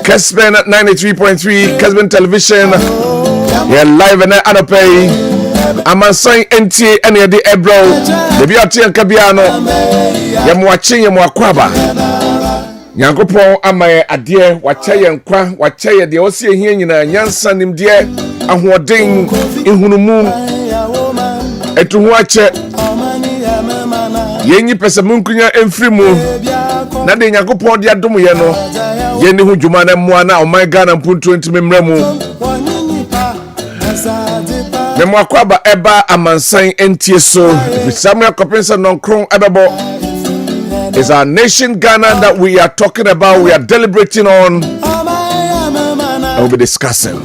Kessben 93.3 Kessben television. Yeah, live and anapay. Amansan Ntie and the Ebro. The Biati and Kabiano. Yamwatching Yamwakwaba. Yankopo amaye adie wachaye nkwa wachaye de osie hie nyina nyansa nimdie ahoden ehunumu etuhu ache yenyi pese munkunya emfirimu na de Yankopo de adom ye no yeni hu dwuma na moa na o my Ghana mpuntu ntime mramu Memwakwaba eba Amansan Ntie so Samuel Kopensa nonkron ebebo. It's our nation Ghana that we are talking about, we are deliberating on, and we'll be discussing.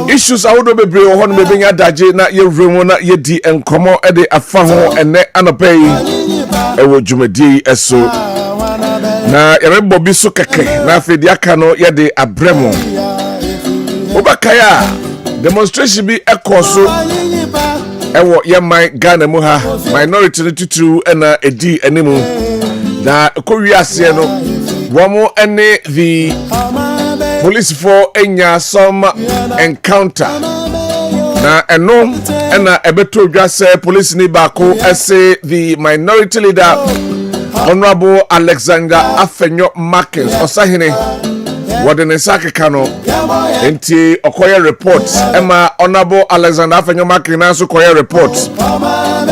Issues I would be brave on maybe a daji, not your room, not your D and come on at the afaho and net and a pay. I will jumedi eso. Na remember biso keke, na fediakano yade abremo. Obakaya, demonstration be a course. Ewo ye my Ghana mu ha minority tutu na edi animu na kowiase no womo ene the police for enya some encounter na eno na ebeto dwase police ni bako ese the minority leader Honorable Alexander Afenyo Markins osahene Wadene Sake Kano Ntie Okoye reports Emma Honorable Alexander Afenyo Markins so Okoye reports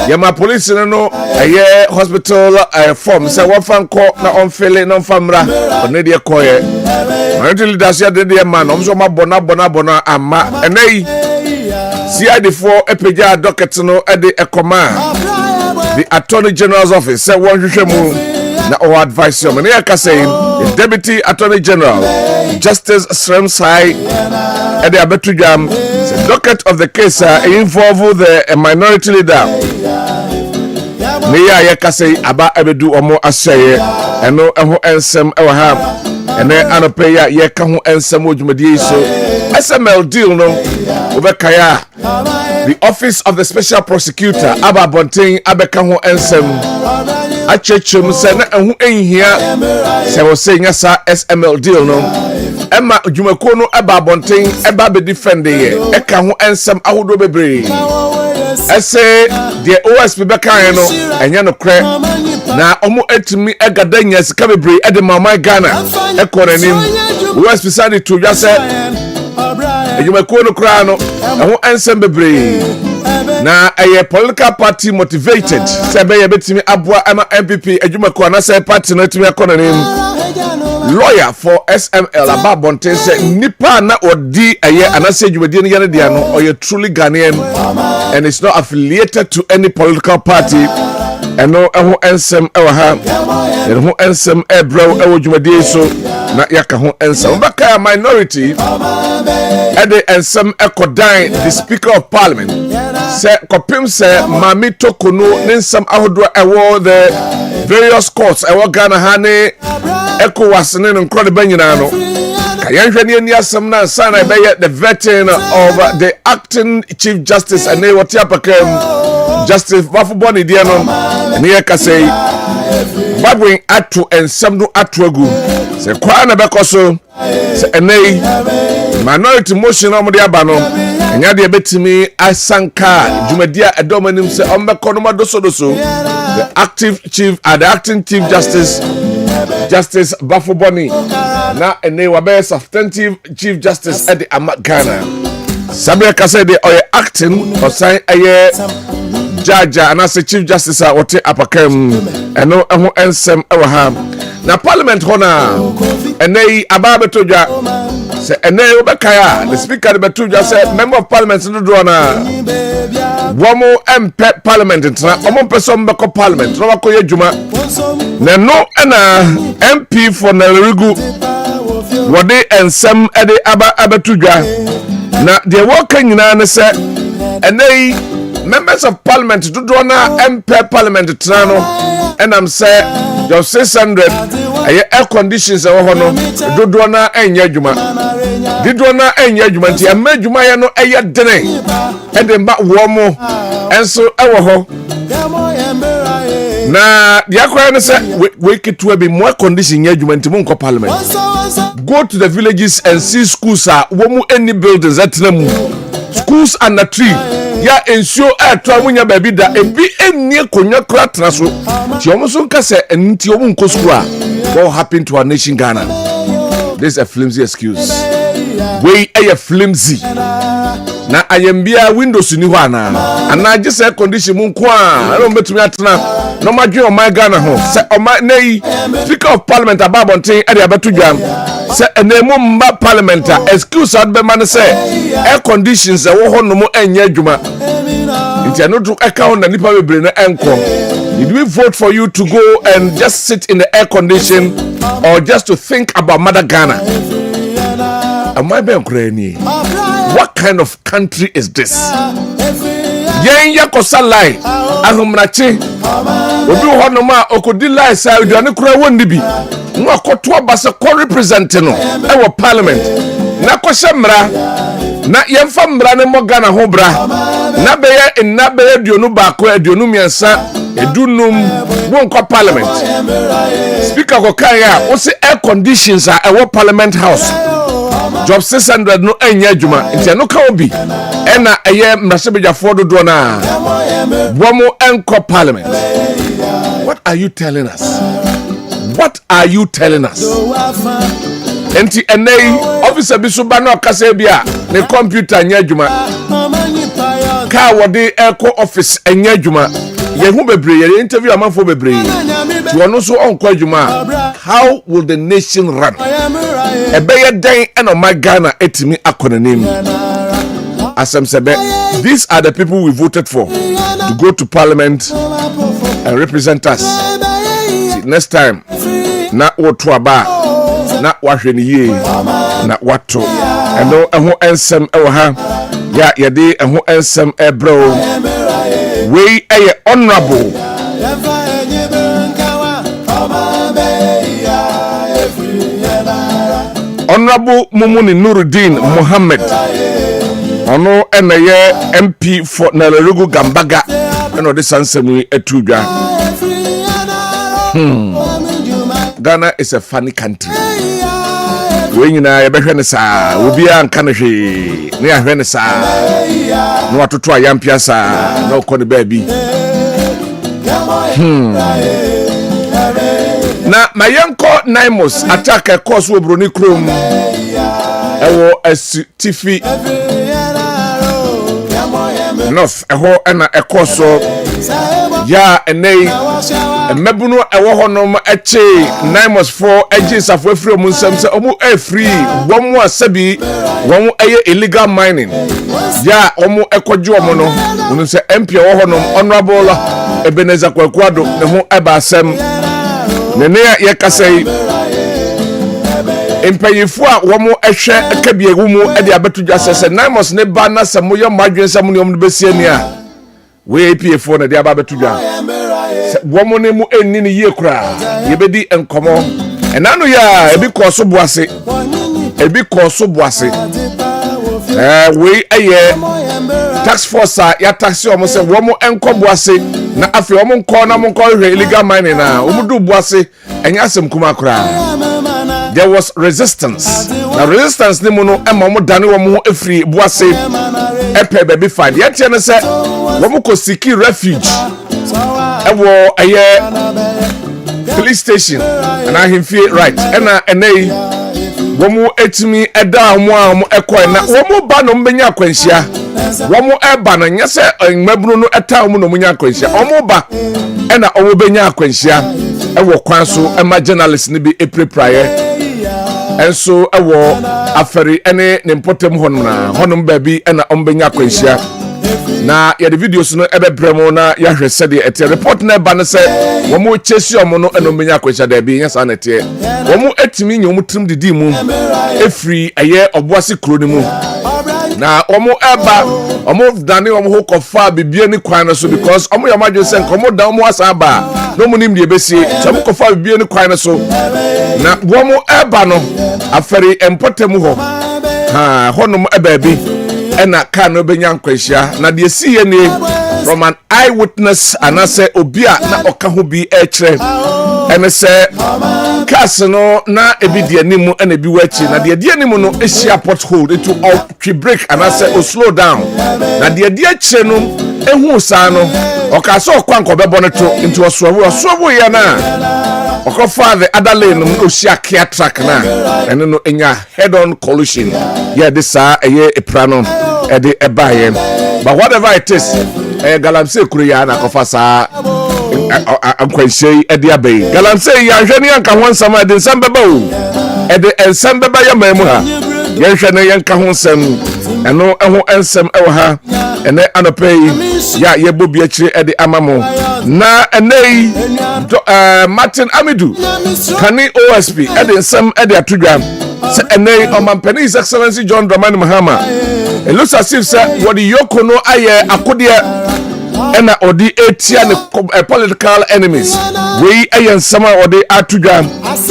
Yama police no aye hospital form say one fan call na onfele na famra onedi Okoye minority leaders ya de man omso ma bona ama enei CID4 epeja docket no e de ekoma the Attorney General's office say one hwehwemu na o advice you me ka say the Deputy Attorney General Justice Sremsai at the Abetujam, the docket of the case involve the minority leader. Neya Yakase Aba Abedu Omo Ashaye, and no ensem Ewaham, and then Anopeya Yekahu ensem Ujmadi so SML deal no Ubekaya. The Office of the Special Prosecutor Aba Bonting Abekahu ensem. Achechum sene ehu enhia se wo se nya sa SML deal no Emma Jumako no eba bonten eba be defend ye eka ho ensem ahodo bebre ese de OSP beka no enya no kre na omo etimi egadanya sika bebre e de mama Ghana ekoranim OSP sadi to dwa se Jumako no kra no ehu ensem bebre na a political party motivated sebe ye betimi aboa ama MPP adwumako anase party no timi akonanim lawyer for SML ababonte say nipa na odi aye anase adwumadi no yene dia no oye truly Ghanaian and it's not affiliated to any political party and no eho ensem ewa ha eho ensem ebro ewo adwumadi so na yaka ho ensem baka minority ede ensem ekodan the Speaker of Parliament say kopim say mami tokono ninsam ahodo ewo the various courts ewo Ghana ha ne ECOWAS ne nkro banyina no kayanhwe ne ani asem na sana be the vetting of the acting Chief Justice and what yapakam Justice Bafuboni dia no ne yakasei babwin atu ensem no atu agu say kwa na bekoso say enei minority motion omde aba no enya de betimi asanka jumadia edomanim se ombekono doso the acting chief justice Bafuboni na ene wabe substantive chief justice at the Ghana Sabia kase de oye acting osan aye jaja and as chief justice wote apakam eno eho ensem ewa na parliament hona ene ababetodwa se ene obekaya the speaker de betodwa se member of parliament no do na womo MP parliament ntra omo person beko parliament no wakoye djuma na no na MP for Narigu wode ensem ede abetodwa na de woka nyina ne se ene members of parliament do na MP parliament tra no enam se your 600 air conditions e wo no do na enya adwuma dido na enya adwuma nti amadwuma ya no eye dene ede mba wo mo enso e wo ho Na the akwa say we ketu be more condition nya adwuma ntimo nko parliament. Go to the villages and see schools are womu any buildings atena mu. Schools and a tree. Ya ensure to amunya baby da ebi ennie konwa kra tena so. Ti omo so nka se enti omo nko school a what happened to our nation Ghana. This is a flimsy excuse. We a flimsy. Na ayembia windows ni ho ana. Ana je say condition mu nko a no betumi atena. No madwe o my Ghana ho. Se o my nei speaker of parliament ababonten e de abeto dwam. Se enemu mba parliament excuse adbe man say air conditions e wo ho no mo anya adwuma. Nti eno to account na nipa bebre na enko. Did we vote for you to go and just sit in the air condition or just to think about Mother Ghana? Am I being crazy? What kind of country is this? Yen yakosa lie ahumrachi obi ho no ma okodi lie say aduane kura wonni bi no akoto abase ko represent no e wo parliament na ko hemra na yemfa mra ne mo Ghana ho bra na beye aduonu ba ko aduonu miensa edunum wonko parliament speaker ko kan ya wo se air conditions a e wo parliament house job 600 no anya adwuma nti no ka obi ena eye mrasebejafo dodo na womo enko parliament. What are you telling us? What are you telling us? Enti enei officer bi so ba na okasa bia ne computer anya adwuma ka wode eco office anya adwuma ye hu bebre ye interview amanfo bebre ti wono so onko adwuma. How will the nation run? Ebeye den eno my Ghana etimi akonanim. Asem sebe, these are the people we voted for to go to parliament and represent us. See, next time na woto aba na wahwe ye na wato eno eho ensem ewo ha ya yede eho ensem ebro we eye honorable Honorable Mumuni Nuruddin Mohammed ono eneye MP for Nalarugu Gambaga eno de sansemu etudwa. Ghana is a funny country. We nyina ye behwe ne saa obi anka ne hwe ne ahwe ne saa no atoto ayampia saa na okọ ne baabi. Na mayenko Naimos attack a course wo broni krom ewo asitifi north eho na ekoso ya enei emebunu ewo honom eche Naimos for agents of free mu nsem se omu free womu asabi womu eye illegal mining ya omu ekoju omu no unu se MP ewo honom honorable Ebeneza Kwakwado ne ho eba asem nene ya kasai empayefo a womo ehwe akabiegu mu e de abetudwa sese Naimos ne ba na semo yo madwensam ne omno besiani a we APFo na de aba betudwa womo ne mu enni ne ye kura ye bedi enkomo enano ya ebi koso boase we aye tax force ya taxi omo se womo enko boase na afi omo nko na mo nko hwe illegal mining na omo du boase enya asem kuma kura. There was resistance. Na resistance ni mo no ema mo dane wo mo afri boase epe baby fight yet ne se womo ko siki refuge ewo aye police station and I him feel right ena enei womo etimi eda mo a mo ekoi na womo ba no mbenya akwanhia womo eba na nyese mmabunu no eta mo no munya akwanhia omo ba ena omo benya akwanhia ewo kwan so ema journalist ni bi eprepraye enso ewo aferi ene ne mpotem honom baabi ena ombenya akwanhia na ya the videos no ebebremo na ya hwese de ete report na ba no se womo chesi omo no eno menya akwanhia da bi nyesa na ete womo etimi nyom trim didi mu efri aye oboase kro ni mu na omo eba omo dane omo ho kofa bibie ni kwan so because omo yamadwe se nkomo da omo asaba no munim de besie so omo kofa bibie ni kwan so na womo eba no aferi empotem ho honom eba bi ena ka no benya nkwahia na de sie ne from an eyewitness and I say obia na okaho bi echre ene se cars no na ebi de animu and ebi wachi na de animu no ehia pothole it will out break and I say o slow down na de echre no ehu sa no oka so okwanko bebo no to into oswo ya na okofa the other lane no ohia kia track na ene no enya head on collision yeah this eye eprano e de ebaye but whatever it is galamse kuruya na kofa sa ankwanse ede abai galamse ya hwene yanka ho nsama de nsambeba o ede ensambeba ya mamu ha ye hwene yanka ho nsam eno ho ensam ewo ha ene anopei ya yebobi akire ede amamo na enei Martin Amidu kani OSP ede nsam ede atodwa se enei omampani His Excellency John Dramani Mahama it looks as if what the yoko no aye akode ena odi etia ne political enemies we ayen sama odi atudwa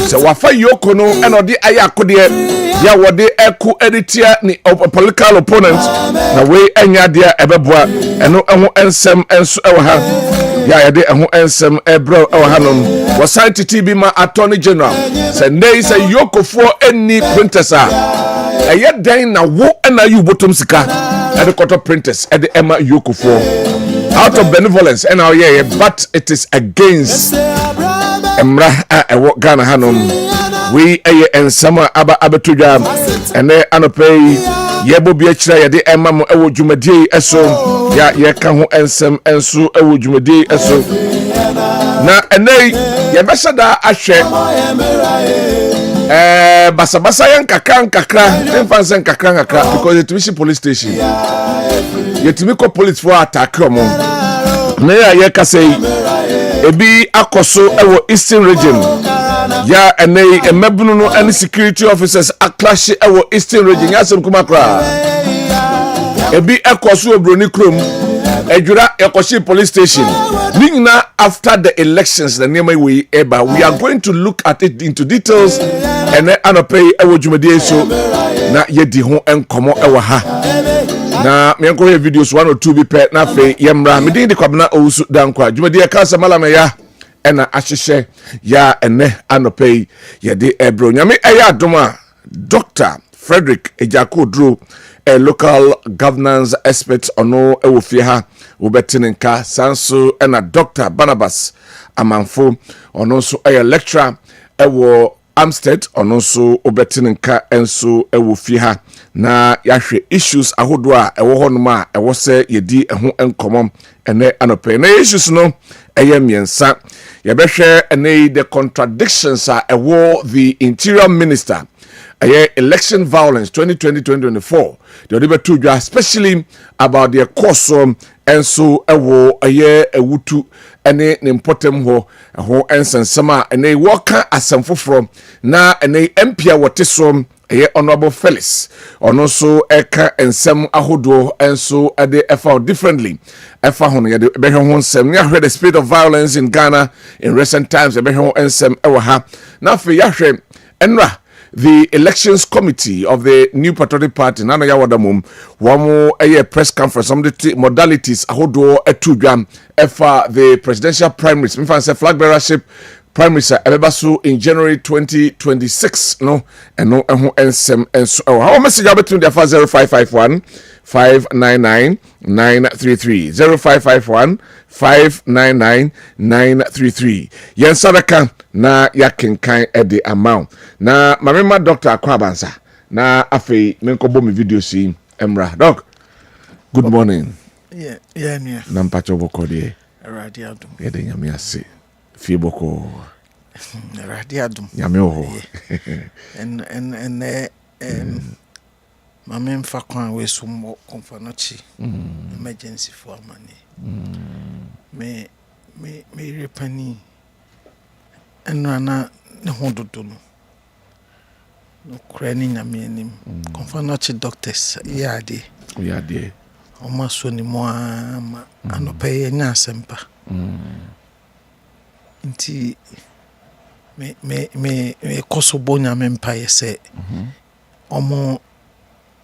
se wafa yoko no ena odi aye akode ya wodi eku editia ni political opponent na we enya dia ebeboa eno eho ensem enso ewo ha ya yede eho ensem ebro ewo ha no wasan TTB ma Attorney General se nei se yoko fo eni printesa eye den na wo ena yu bottom sika ede koto printers ede ema yoko fo out of benevolence and now yeah but it is against emra ewo Ghana hanom we and sama aba abetudwa ene anopei yebo bi akira yede ema mo ewo dwumadie eso ya ye ka ho ensem enso ewo dwumadie eso na ene ye besada ahwe basa yan kakra emfansen kakra because it is police station yetimi ko police for attack omo na ya kasei ebi akoso ewo Eastern region ya enei emebunu no any security officers aclash ewo Eastern region ya sem kuma kra ebi akoso obroni krom ejura ekoshi police station ningna after the elections the name we eba we are going to look at it into details and anopay ewo dwumadie so na yedi ho enkomo ewo ha na me enko here videos 1 or 2 bi pe na fe yemra me din de Kwabena Owusu Dankwa dwumadie ka samala ya ena ahyehye ya ene anopay yede ebro nyame eya adoma Dr. Frederick Ejakodro a local governance expert ono ewofie ha obetinenka sanso ena Dr. Barnabas Amanfo ono so a lecturer ewo Amstead ono so obetinenka enso ewofie ha na yahwe issues ahodo a ewo honoma ewo se yedi eho enkomom ene anope na issues no eye miensa yebehwe ene the contradictions are ewo the interior minister election violence 2020-2024 the odebe tudwa especially about the course and so ewo ewutu ene ne important ho ensensema ene woka asemfo from na ene MP wotesom honorable Felix ono so eka ensem ahodo enso ade efa differently efa hono ye de behwe ho nsem ya hwe the spirit of violence in Ghana in recent times behwe ho ensem ewa ha na fe ya hwe enra the elections committee of the New Patriotic Party nana ya wadamum wamo press conference some the modalities ahodo etudwam efa the presidential primaries me fan say flag bearership primaries ebebaso in January 2026 no eno eho ensem enso how message between the 0551 599 933 0551 599 933 yen sadaka na yakenkan ede amount na mamema Dr. Kwabansa na afi menkobo mi video si emra doc good morning yeah na mpacho boko de radiadum yede nyame ase fie boko radiadum nyame ho en mamem fa kwa we sumo konfanochi emergency for money me repani enana ne hododo no krani nyame anim konfanochi doctors yade o maso ni mo ama anope nya asempa nti me koso bonya me mpa yese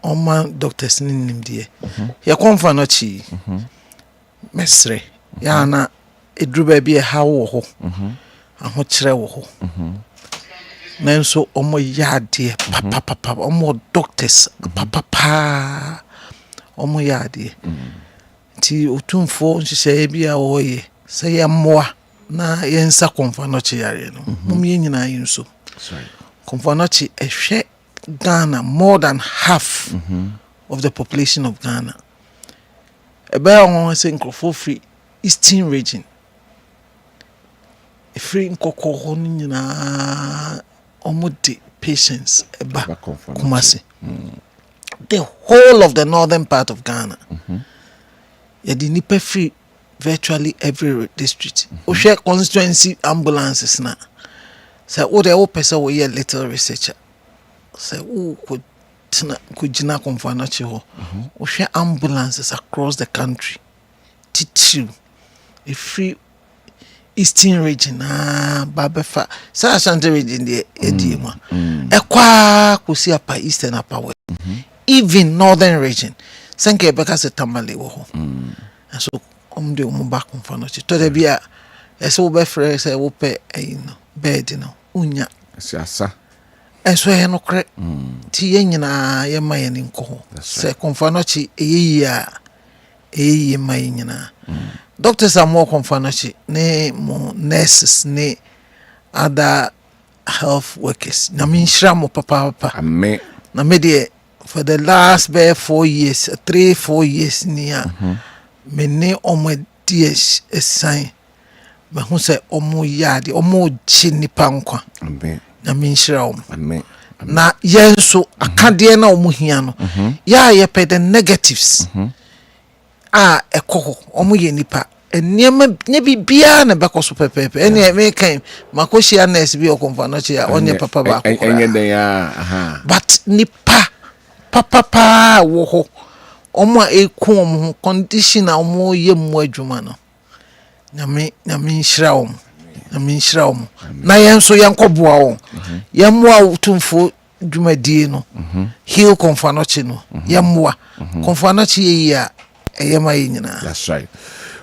Oma doctors nim die. Ya konfa no chi. mesre ya na eduru ba bi e ha wo ho aho kire wo ho nanso omo yade papa omo doctors papa omo yade ti otumfo nhye bi a wo ye se ye mmoa na ye nsa konfa no che yare no mum ye nyina yi nso konfa no che ehwe Ghana more than half of the population of Ghana. Eba on say nkrofo free Eastern region. E free nkoko ho nyina omode patients eba Kumasi. The whole of the northern part of Ghana. Yeah, the nipa free virtually every district. We share constituency ambulances na. So what the person we a little researcher. So who could jina konfana chi ho. We share ambulances across the country. Titu. A free Eastern region babefa. Sa Ashanti region the edima. Ekwa kusi apa Eastern apa West. Even northern region. Sanke beka se tamale wo ho. And so de back konfana chi. To de bia eso be frɛ sɛ wo pɛ no bed no unya siasa eso ye no kre ti ye nyina ye ma ye nko ho sɛ konfana chi eyi ma ye nyina doctors are more konfana chi ne mo nurses ne other health workers na min shira mo papa amen na me de for the last 4 years 3-4 years nia me ne omadies esan me hu se omo yade omo chi nipa nkwa amen na min shira om amen na yenso akade na omo hia no ya ye pe the negatives ekoho omo ye nipa eniema ne bibia na bekoso pepepe ene me kan makoshia nurse bi okomfa no chi ya onye papa ba ko enye den ya but nipa papa wo ho omo eku omo condition a omo ye mu adwuma no na min shira om na yenso yankoboa wo yemmoa utumfo dwumadie no heal konfanochi no yemmoa konfanochi ye ya eyema yinyina. That's right.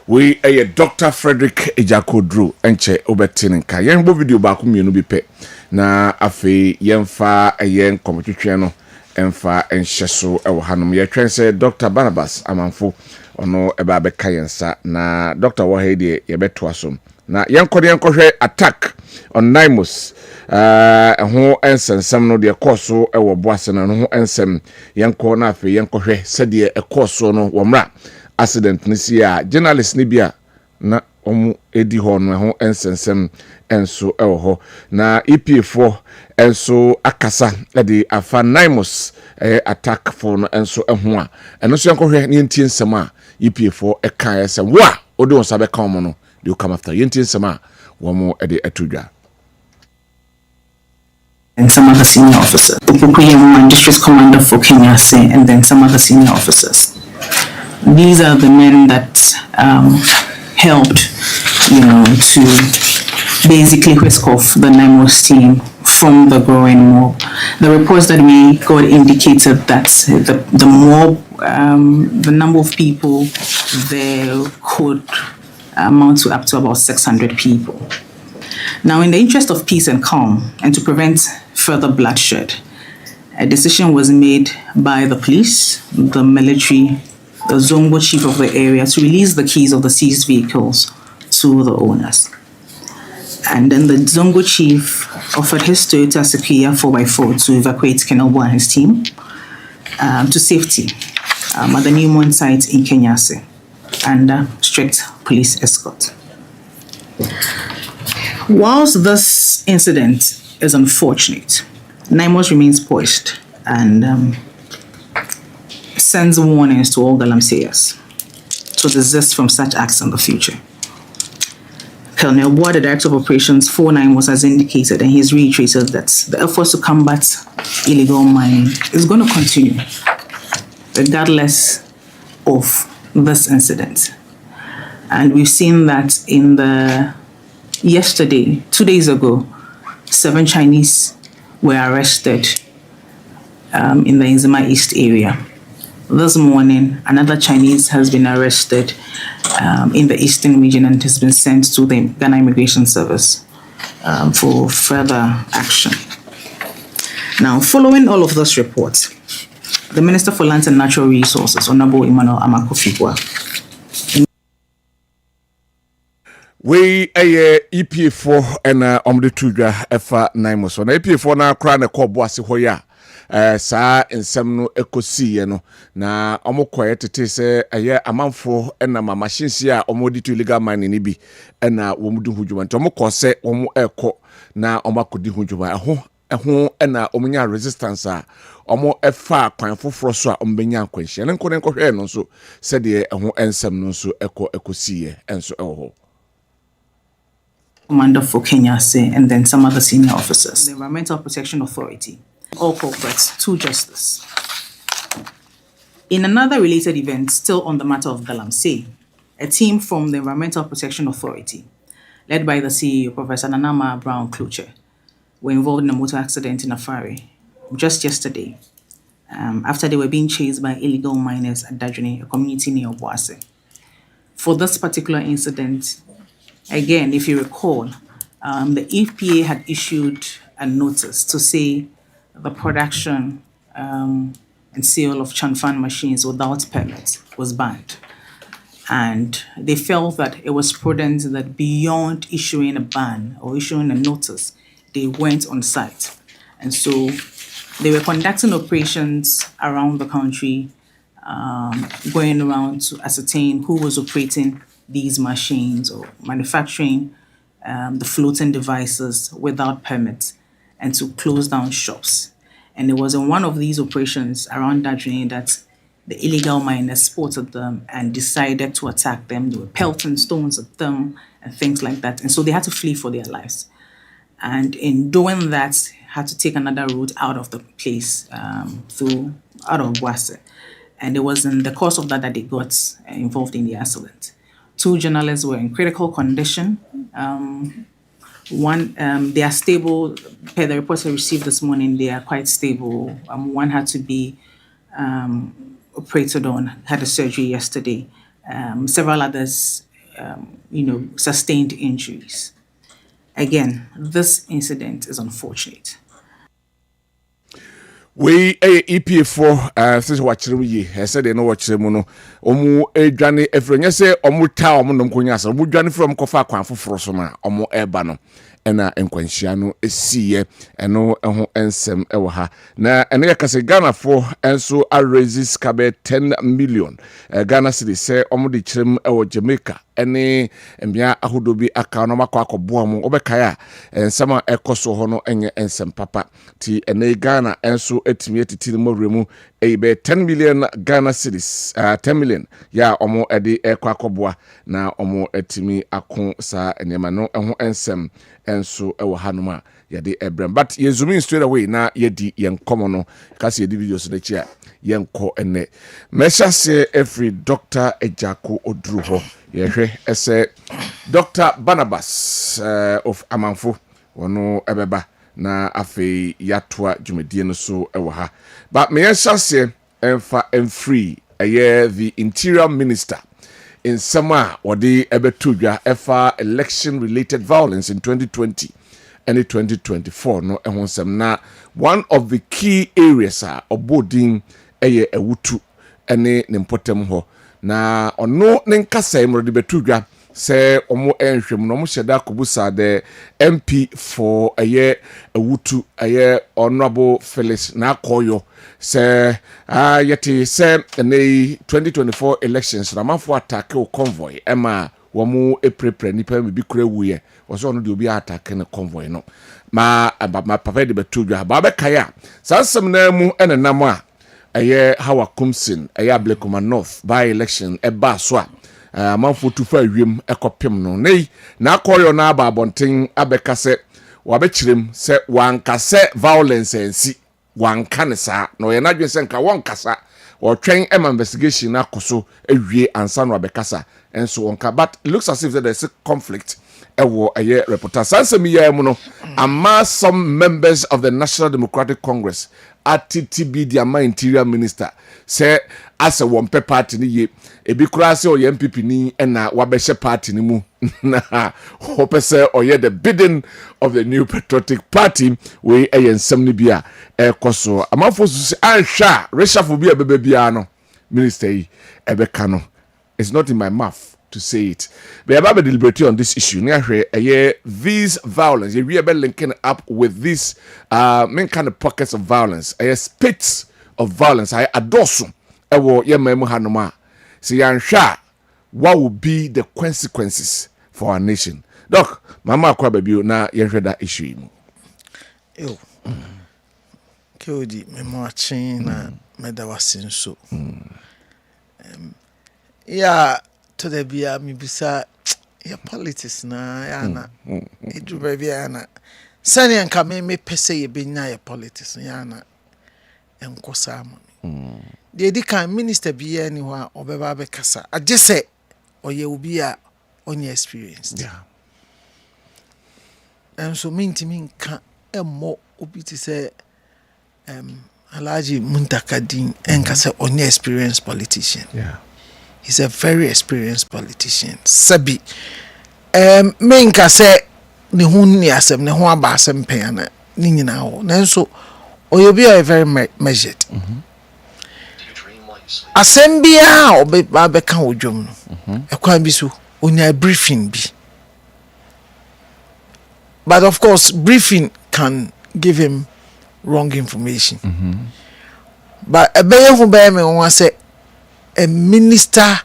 We a Dr. Frederick Ejakodru enche obetin nka yen bo video ba ko mienu bi pe na afi yemfa yen komotwetwe no emfa enhyeso ewo hanom ye twen se Dr. Barnabas Amanfo ono eba be kayensa na Dr. Wahede ye beto asom na yenkohwe attack on Naimus ho ensensem no de koso ewo boase na no ho ensem yenko na afi yenkohwe sede ekoso no womra accident nisi a journalist ni bia na omu edi ho no ho ensensem enso ewo ho na EPA4 enso akasa edi afa Naimus attack for no enso eho a eno so yenkohwe ne ntie nsem a EPA4 eka esem wa odi won sabe ka mo no they will come after yentie nsem a wo mo edi atudwa. And some other senior officers. The district commander for Kenya and then some other senior officers. These are the men that helped, to basically whisk off the Naimus team from the growing mob. The reports that we got indicated that the mob, the number of people there could amount to up to about 600 people. Now, in the interest of peace and calm, and to prevent further bloodshed, a decision was made by the police, the military, the Zongo chief of the area to release the keys of the seized vehicles to the owners. And then the Zongo chief offered his Toyota Sequoia 4x4 to evacuate Kenelbo and his team to safety at the Newmont site in Kenyase under strict police escort. Whilst this incident is unfortunate, Naimus remains poised and sends warnings to all galamseyers to desist from such acts in the future. Colonel Boa, the Director of Operations for Naimus, has indicated and he's reiterated that the efforts to combat illegal mining is going to continue regardless of this incident. And we've seen that yesterday, 2 days ago, 7 Chinese were arrested in the Nzima East area. this morning, another Chinese has been arrested in the eastern region and has been sent to the Ghana Immigration Service for further action. Now, following all of those reports, the Minister for Lands and Natural Resources, Honorable Emmanuel Amakofikwa, we EPA4 and omde tudwa efa 9 months. Na EPA4 na kra na kobo ase hoya saa ensem no ekosi no na omokoye tete se amanfo na machines a omodi to illegal mining ni bi na womudu hudwuma nti omokose omo eko na omakodi hudwuma eho na omunya resistance a omo efa kwan foforo so a ombenya kwanhia ne nko ne nkɔhwɛ no so sɛ de eho ensem no so ekosi enso eho Commander for Kenya, and then some other senior officers. The Environmental Protection Authority, all culprits to justice. In another related event, still on the matter of Galamsey, a team from the Environmental Protection Authority, led by the CEO, Professor Nanama Brown-Klucher, were involved in a motor accident in Afari just yesterday, after they were being chased by illegal miners at Dajuni, a community near Obuasi. For this particular incident, again, if you recall, the EPA had issued a notice to say the production and sale of Chanfan machines without permits was banned. And they felt that it was prudent that beyond issuing a ban or issuing a notice, they went on site. And so they were conducting operations around the country, going around to ascertain who was operating these machines or manufacturing the floating devices without permits and to close down shops. And it was in one of these operations around Dajuni that the illegal miners spotted them and decided to attack them. They were pelting stones at them and things like that. And so they had to flee for their lives. And in doing that, had to take another route out of the place, out of Boise. And it was in the course of that they got involved in the accident. 2 journalists were in critical condition. One, they are stable. Per the reports I received this morning, they are quite stable. One had to be operated on, had a surgery yesterday. Several others, sustained injuries. Again, this incident is unfortunate. We EPA4 since watching we said they know watching mono omu edwane efrenya se omu ta omu nom konya sa omu dwane from kofa kwan foforo so ma omu eba no ena enkwanhia no esiye eno eho ensem ewo ha na ene yakase Ghana for enso a raises kabe 10 million Ghana city se omu de chirem ewo Jamaica ene mbia ahodobi aka no makwa akobo mu obekaya ensema ekoso ho no enye ensem papa ti ene Ghana enso etimi etitiri mo be 10 million Ghana cedis 10 million ya omo ede ekwa akoboa na omo etimi akon sa enema no eho ensem enso ewo hanuma yade ebrem but ye zoom in straight away na yedi yenkomo no kasi yedi videos na chia yenko ene mesha se every doctor ejako oduru ho yehwe ese Dr. Barnabas of Amanfo wono ebeba na afi yatwa dwumadie no so ewo ha but me yesase emfa free the interior minister in summer wodi ebetudwa efa election related violence in 2020 and 2024 no ehonsem na one of the key areas are obodin ewutu ene nimpotem ho na ono nenkasa emrode betudwa se omo enhwem no mo hyeda kobusa de MP for ewutu honorable Felix na koyo se yeti se ne 2024 elections na manfo attack o convoy ema womu eprepre nipa bi kura wuye woso no de obi attack ne convoy no ma papa de betudwa ba be kaya sansem na mu enenam a Hawa Kumsin Ablekuma North by election eba so a manfo tufa wiem ekopem no nei na akoyo na aba abonten abekase wabekirem se wankase violence ensi wankanesa no ye na dwense nka wonkasa otwen investigation akoso ewie ansa no abekasa enso wonka but it looks as if there's a conflict ewo aye reporter sansem ye mu no ama some members of the National Democratic Congress ATTB the ama interior minister say as a one party ni ye ebi kura se oye MPP ni na wabehye party ni mu na hope say oye the bidding of the New Patriotic Party we ensem ni bia ekoso amafo su anhwa reshuffle bia bebia no minister yi ebeka no it's not in my mouth to say it. But about the deliberate on this issue, these violence, we are linking up with these main kind of pockets of violence, spits of violence. I adore some. Ewo ye memu hanoma. See, what will be the consequences for our nation? Doc, Mama Kwabena na yenhwe that issue. Yo, Kodi memwachin na medawasin so. Yeah. To the bia mi bisa ya politics na ya na edruba bia na sani anka me pese ye benya ya politics ya na enkosa ama de di kan minister bia ni ho a obeba be kasa agese oye obi a onye experience and so mintimi nka emmo obi ti say Alhaji Muntakadin enka say onye experienced politician. He's a very experienced politician. Sabi. Menka say ne ho ni asem ne ho aba asem pen na ni nyina ho. Nanso oyobi are very measured. Asem bia obe ba kan odwom no. Ekwan bi so onya briefing bi. But of course briefing can give him wrong information. But ebeye ho be me won say a minister,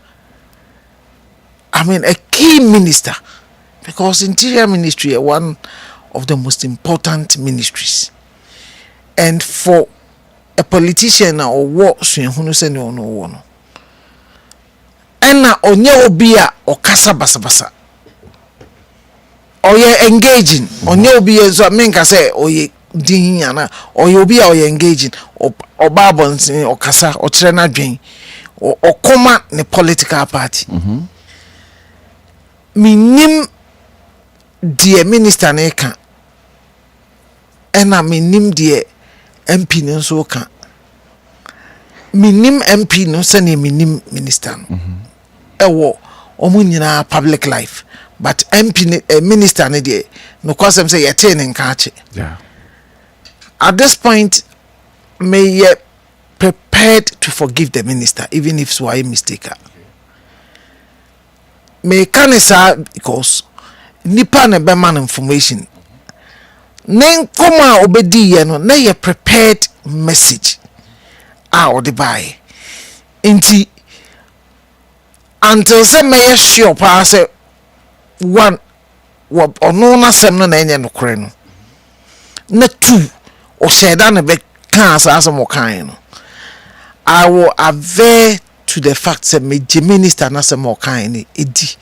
a key minister, because Interior Ministry is one of the most important ministries. And for a politician or what so who say no no. And na onye obia or kasa basa basa. Or ye engaging, onye obia so menka say or ye din yana or ye obia or ye engaging or babons or kasa or trena dwen. Or come the political party. Minim dear minister neka, and I minim dear MP no so can. Minim MP no send minim minister. Ewo omunyina public life, but MP minister ne dear no cause them say you're training catch. Yeah. At this point, may ye prepared to forgive the minister, even if so a mistake. May canisa because nipa ne be man information. Nen koma obedi ye no na ye prepared message. Odi buy. Inti until say may sure pa say one ono na sem no na enye no kore no. Na two o sheda ne be kan asa mo kan no. I will aver to the fact that me minister na se mo kan ni edi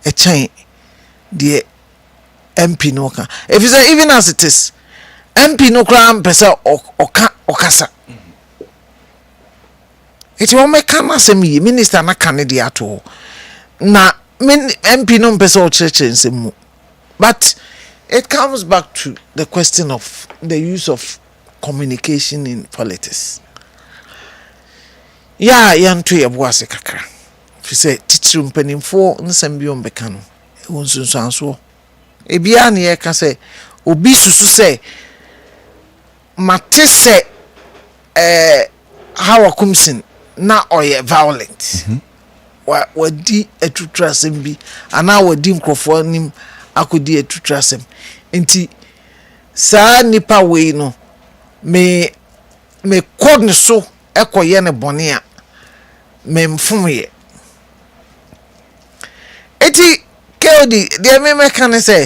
a chain the MP no kan. If you say even as it is MP no kram pesa okasa. It won't make kan as me minister na kan di ato. Na MP no pesa o church nsemu. But it comes back to the question of the use of communication in politics. Ya yanto ye boase kakra fi say titiri mpanimfo nsam bi ombeka no wonsunsuanso ebia na ye ka say obi susu say mate say how akumsin na oye violent wadi atutrasem bi ana wadi nkrofo nim akodi atutrasem enti saa nipa we no me kod ne so ekoye ne bone a memfum ye eti Kodi de me kan say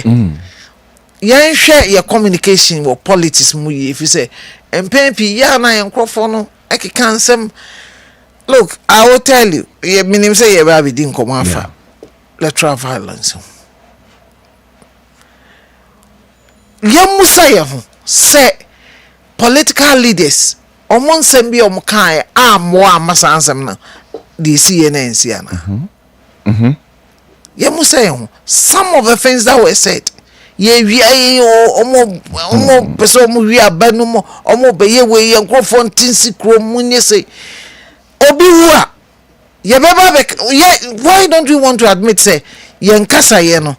yen hwe your communication or politics mu ye if you say MPP ya na yen krofo no ekeka nsem. Look, I will tell you, ye minim say ye ba bi din komo afa lateral violence. Ye musa ye ho say political leaders omon sem bi om kan a mo amasansem na de CNN siana. ye mu say some of the things that were said ye wi omo person omo wi abanu mo omo be ye we ye nkrofo ntinsi kro mu nye say obi wu a ye beba be why don't we want to admit say ye nkasa ye no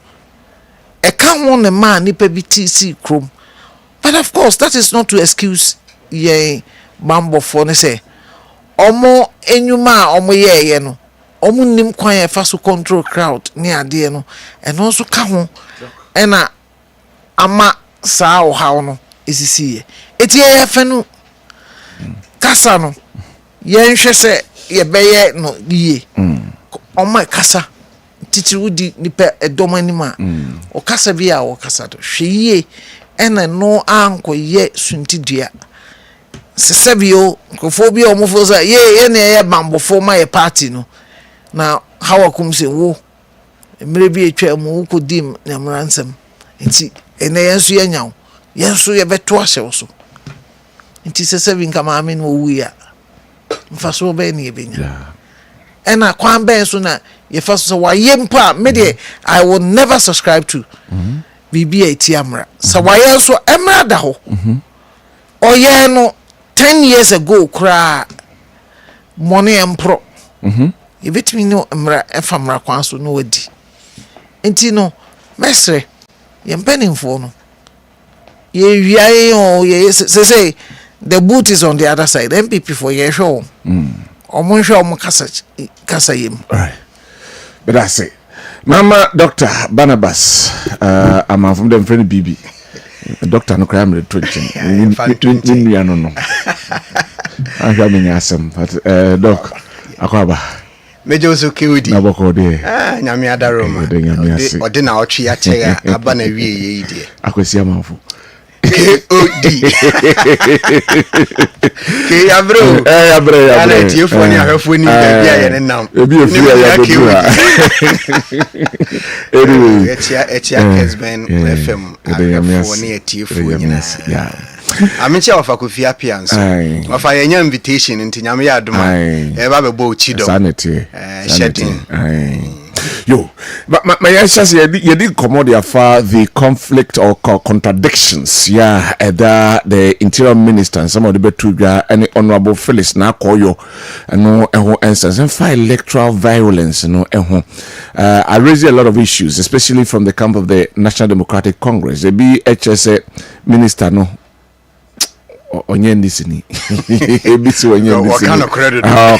e ka ho ne man ni pa bi tisi krom. But of course that is not to excuse ye mambo for ne say omo enyuma omo ye no omo nim kwan e fa so control crowd ni ade no and also ka ho ena ama saa o hawo no esisi ye eti ye fa no kasa no ye nhwe se ye beye no ye omo kasa titi wudi nipa edom anima o kasa bi a o kasa do hwe ena no anko ye suntidua sesebio kofobia omofo say ye na ye bambofo ma ye party no na hawa kum se wo emre bi etwa mu kodim na mransem nti ene yenso ye nyawo yenso ye beto ahye so nti sesebi nka ma amen wo wuya mfaso be na ye benya ena kwan ben so na ye faso so wa ye mpa me de I will never subscribe to bibi etiamra so wa ye so emra da ho oye no 10 years ago kra money empro you between no emra efamra kwan so no wadi enti no mesre ye mpanimfo no ye wiaye o ye say the boot is on the other side MPP for ye show omo hwe omo kasa yem. Right, but I say Mama Dr. Barnabas I'm from them friend BB doctor no crime the 20 in no no I have been asem but doc akwaba mejo so kewdi na boko de nyame adaro ma ode na otwe ya che aba na wie ye ide akwesi amanfo KOD ke ya bro ana tie foni ahafo ni bia ye ne nam ebi efi ya do anyway etia Kessben FM ahafo ni etie foni na ya amenche wafa kofi appearance wafa yenya invitation nti nyame ya adoma e ba be bo chido sanity shedding yo but my answers you did commodity for the conflict or contradictions the interior minister and some of the betuga any honorable Phyllis na koyo no instance and for electoral violence I raised a lot of issues especially from the camp of the National Democratic Congress the BHS minister no onye ndisini ebisi onye ndisini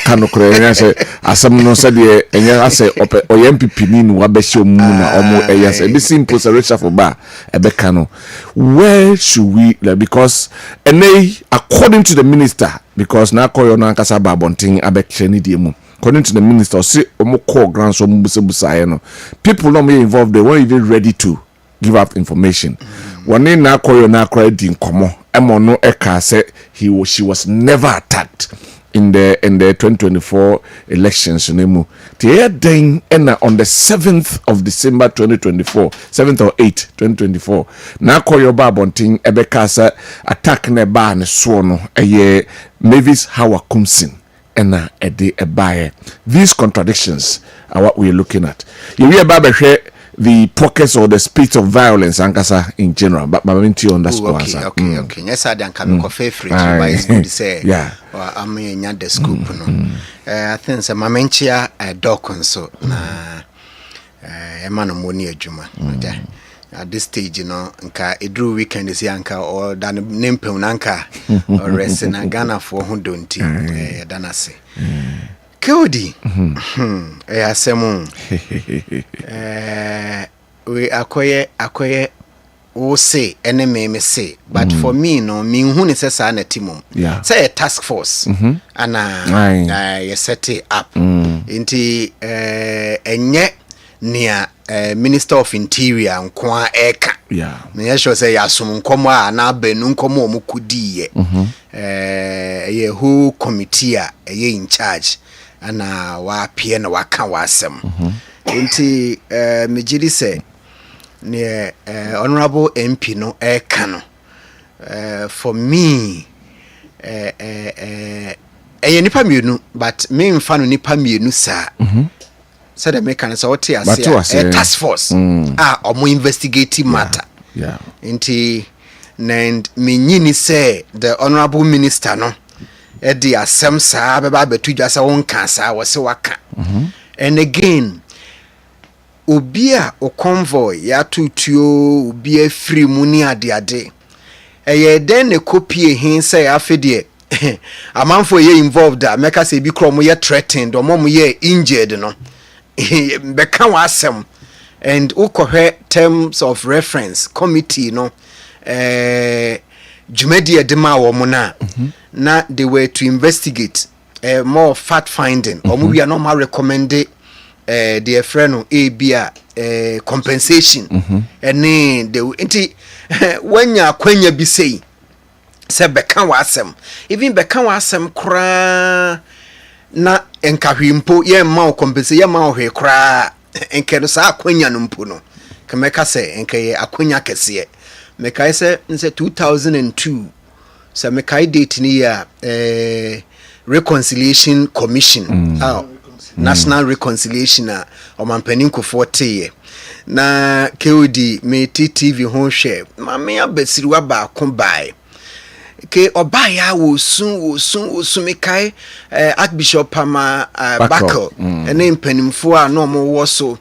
kano credit say asem no say de enye ase oye MPP ni no abehye omu na omo eyase ebisi imposter for bar ebeka no where should we because according to the minister because na koyo na nkasa babontin abehye ni die mu according to the minister say omo call grants so busebusa no people no be involved they weren't even ready to give out information when na koyo na credit in komo Emono Eka said she was never attacked in the 2024 elections. Then on the 7th of December 2024, 7th or 8th 2024, na koyo babonting ebekasa attack ne ba ne suono eye Mavis Hawa Kumsin ena ede ebaye. These contradictions are what we are looking at. You hear babeshe the pockets or the speech of violence ankasa in general but Amansan underscore okay yes I dan come ko favorite but it's good to say yeah I'm in the scoop no I think say Amansan dokon so na emano moni adwuma at this stage you know nka edru weekend is yanka or dan nempem nanka or rest na Ghana for hu donti danase Kodi asemu we akoye wo say enemy me say but for me no me hu ne sesa na timum say a task force ana you set it up inti enye nia Minister of Interior nkwa eka me yesho say yasum nkomo a na benu nkomo mu kudiye ye who committee a ye in charge ana wa pie na waka wasem nti mejiri se ne honorable MP no eka no for me nipa mienu but me mfa no nipa mienu sa said the mechanics or a task force or investigative matter. Yeah. Inti and me say the honorable minister no Eddie asem saa beba betu jasa won kansa wo se waka. And again obi a o convoy ya tutuo obi a free muni ade eye den ne copy hin say afede amanfo ye involved a meka say bi kro mo ye threatened o mo ye injured no beka wa asem and ukohwe terms of reference committee no jumedi edema wo mo na they were to investigate more fact finding or we are not recommended their friend abia compensation and then they nti when ya kwanya bi say beka wa asem even beka wa asem kra na enkahwimpo ye ma compensation ye ma hwe kra enke no sa kwanya no mpo no kemeka say enke akwanya kese meka say 2002 so meka date ni ya reconciliation commission national reconciliation o mampanin ko 40 na KOD me TV ho hwe mame abasiriwa ba ko bai ke obaya wo sun mekai archbishop ama Bako ene mpanimfo a no mo wo so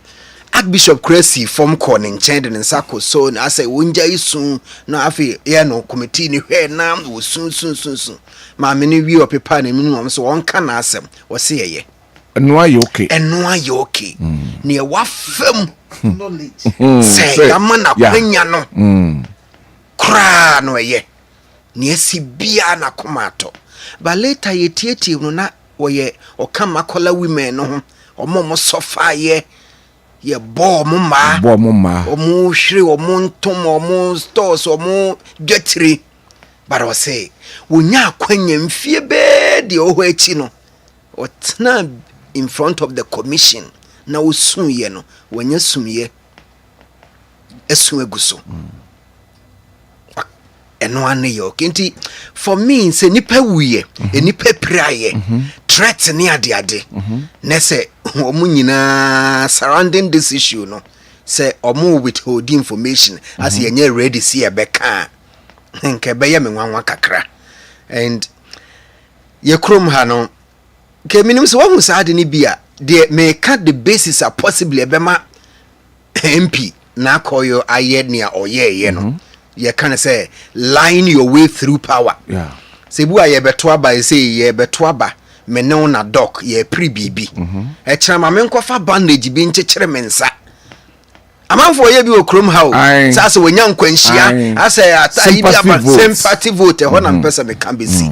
archbishop Cressy from corner nchen de nsako so na say wonja isun na afi ye no committee ni hwe na wo sun ma me ni wi opepa na minimum so won ka na asem wo se ye eno aye okay ne wa fam knowledge say amana kwanya no kra no ye ne si bia na komato ba later ye tietie no na wo ye okama kola women no omo sofa ye bo mo ma omo hwere omo ntom omo stores omo getri but I say wonya kwanya mfie be de oho achi no otna in front of the commission na osunye no wonya sumye esu eguso eno ane yo kenti for me say nipa wuye nipa praye threat ni ade na say omu nyina surrounding this issue no say omu withhold information as yenye ready see e beka nke be ye menwanwa kakra and ye krom ha no ke minim so wo sa ade ni bia de me cut the basis are possibly ebema MP na koyo aye nia oyeye no you can say line your way through power. Yeah. Sebu aye betwaba say ye betwaba me no na doc ye pre bibi. E kira ma me nkofa bandage bi nchekere mensa. Amanfo ye bi okrom ha o. Sa se wonya nkwanhia asa ayi bi aba sympathy vote ho na mpesa me kan besi.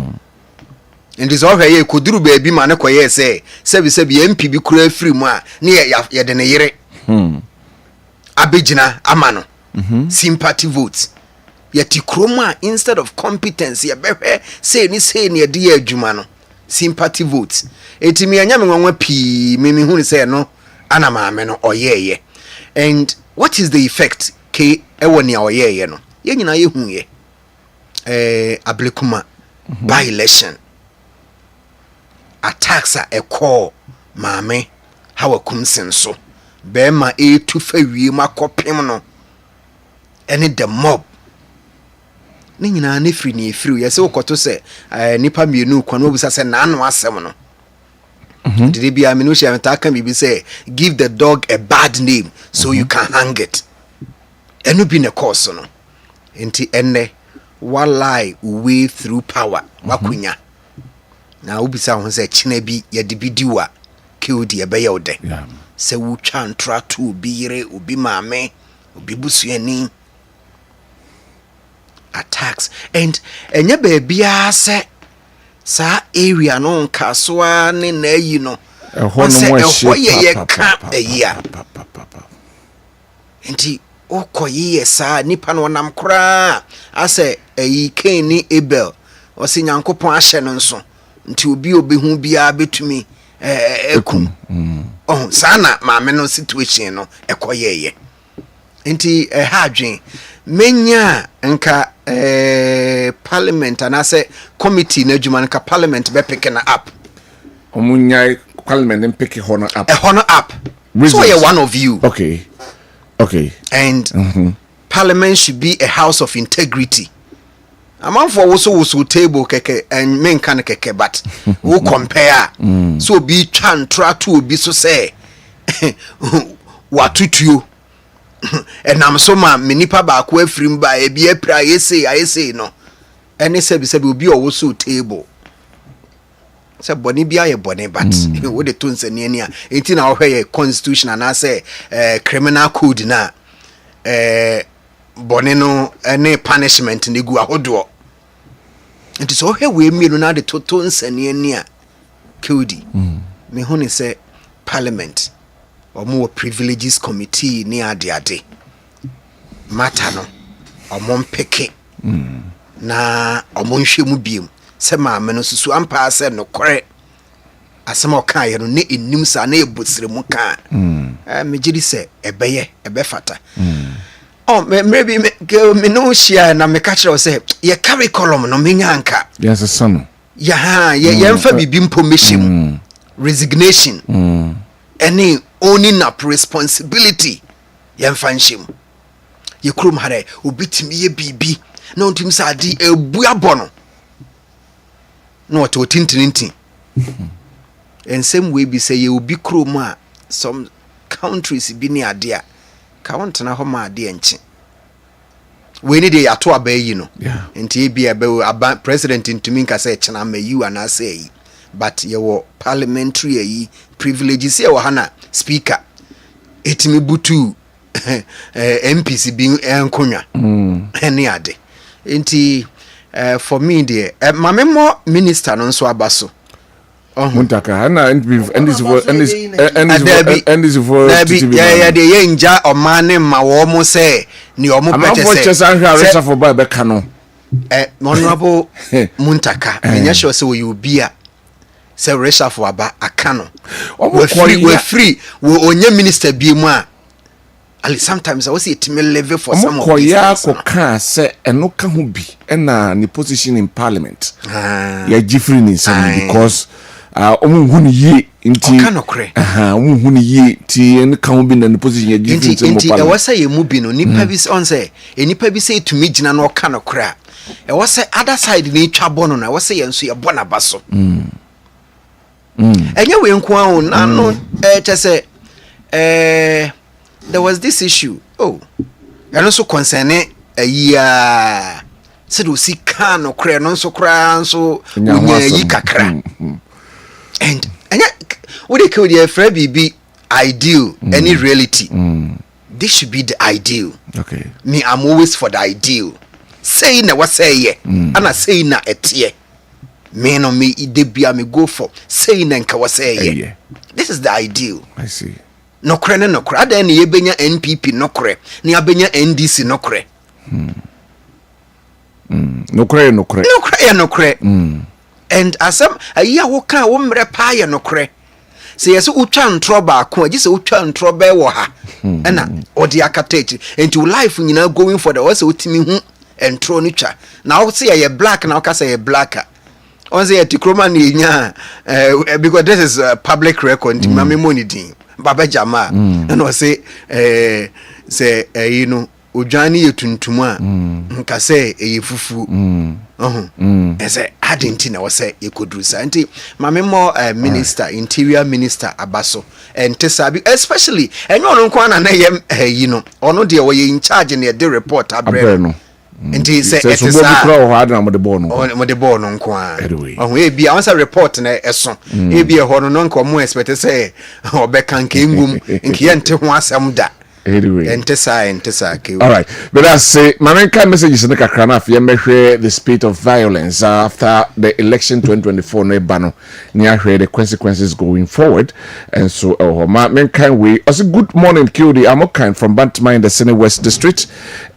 Ndi so hwe ye koduru ba bi ma ne koye say sebi MP bi kura free mu a ne ye de ne yere. Abegina amano. Sympathy votes. Yeti kroma instead of competence ya behwe say ni de adwuma no sympathy votes etimi anya me nwanwa pi me hu ni say no ana maame no oyeye and what is the effect ke ewo ni oyeye no ye nyina ye hu ye ablekuma by election attacks a call maame hawa kumsen so be ma to fa wie makopem no any the mob ni nyina ne free ni free ye se ukoto se nipa mienu kwa no bisa se na anu asem no did be aminu she amtaka bibi say give the dog a bad name so you can hang it enu bi ne course no enti enne walai way through power wakunya na ubisa ho se china bi ye de bidiwa KOD e be ye ode se wu twa ntra to obi yire obi maame obi busuani attacks and enye baabia se sa area no nka so ne na yi no ehwo ye ka eya enti okoye sa nipa no nam kra ase eyi ken ni Abel osi nyankopon ahye no nso nti obi obehu bia betumi ekum sana maame no situation no ekoye ye enti ha adwen menya nka parliament and I say committee na djuma nka parliament be pick na up omunyai parliament dem pick hono up So you're one of you. Okay. And Parliament should be a house of integrity. I'm for also table keke and men can keke, but who compare? So be chan try to be so say what to you. And I'm so ma minipa back way from by a be a prayer. I say no. And he said will be also table. So boni bia ye boni, but what the tunes and nia. It's in our constitution and I say criminal code na boneno any punishment ni gu ahodo. It is all here we me no na the tunes and nia kudi. Me hone say Parliament or more privileges committee ni ade matter no or mon peke na or mon hwemu biem se ma me no susu ampa se no kore asema kan ye no ne enim sa na ebusire mu kan me gidi se ebe fata oh maybe me no share na me catch o say ye carry column no me nyanka yes son ya ye mfa bibi mpomeshim resignation any owning up responsibility ye mfa nshim ye krom hare obitimi ye bibi na ontim sa adi ebu abono no what tintintin and same way be say ye obi krom a some countries bi ni ade a ka won tena ho ma ade enche we need dey ato abayi no enti e bia be president ntumi nka say chena ma you and say but ye wo parliamentary yi privileges ye wo hana speaker etimi butu MPC bi enkonwa ene ade enti for me there mamemo minister no nso abaso Muntaka na and this for yeah de ye nja omane ma wo mo say ni omo pete say for boy be kano honorable Muntaka enya sure say we be a say resha for aba akano we free we onye minister bi mu a ali sometimes I was it me level for some of these ko ka say eno ka ho bi na ni position in parliament ya gifri ni some because omunhuni ye nti omunhuni ye ti en ka ho bi na ni position ya gifri some parliament nti e wasa ye mu bi no nipa bi on say nipa bi say to me gina no ka no kra e wasa other side ni twa bono na wasa ye nso ye bona baso enye we nko a na no say there was this issue and also concerning a year said we see can no cry no so cry so yi kakra and what they call the afraid be ideal any reality this should be the ideal. Okay, me I'm always for the ideal saying na what say and I say na etie me no me ide bia me go for saying na nka what say this is the ideal. I see. No kre ne no kre ada ne yebenya NPP no kre ne abenya NDC no kre no kre and asem ayi wo kan wo mre pa ye no kre se yesi utwa ntro ba ko agi se utwa ntro ba wo ha na odi akatechi into life nyina going for the was utimi hu entro no twa na wo se ye black na wo ka se ye black on say tikroma ni nya because this is public record mame money din baba jama and I say you know ojani yetuntum a nka say eyefufu e say adenti na wo say yekodru sa nti mame mo minister interior minister abaso ente sabi especially enyo no nko na ye you know ono de wo ye in charge na the report abre no nti say it is mo de ball no nko a e bia once report na eso e bia ho no nko mo expect say obeka nka ngum nka ente ho asem da anyway entesa all right but I say my kind messages in the kakra na measure the speed of violence after the election 2024 no bano near the consequences going forward and so my kind way also good morning QD I'm kind from Bantama in the Sene West District.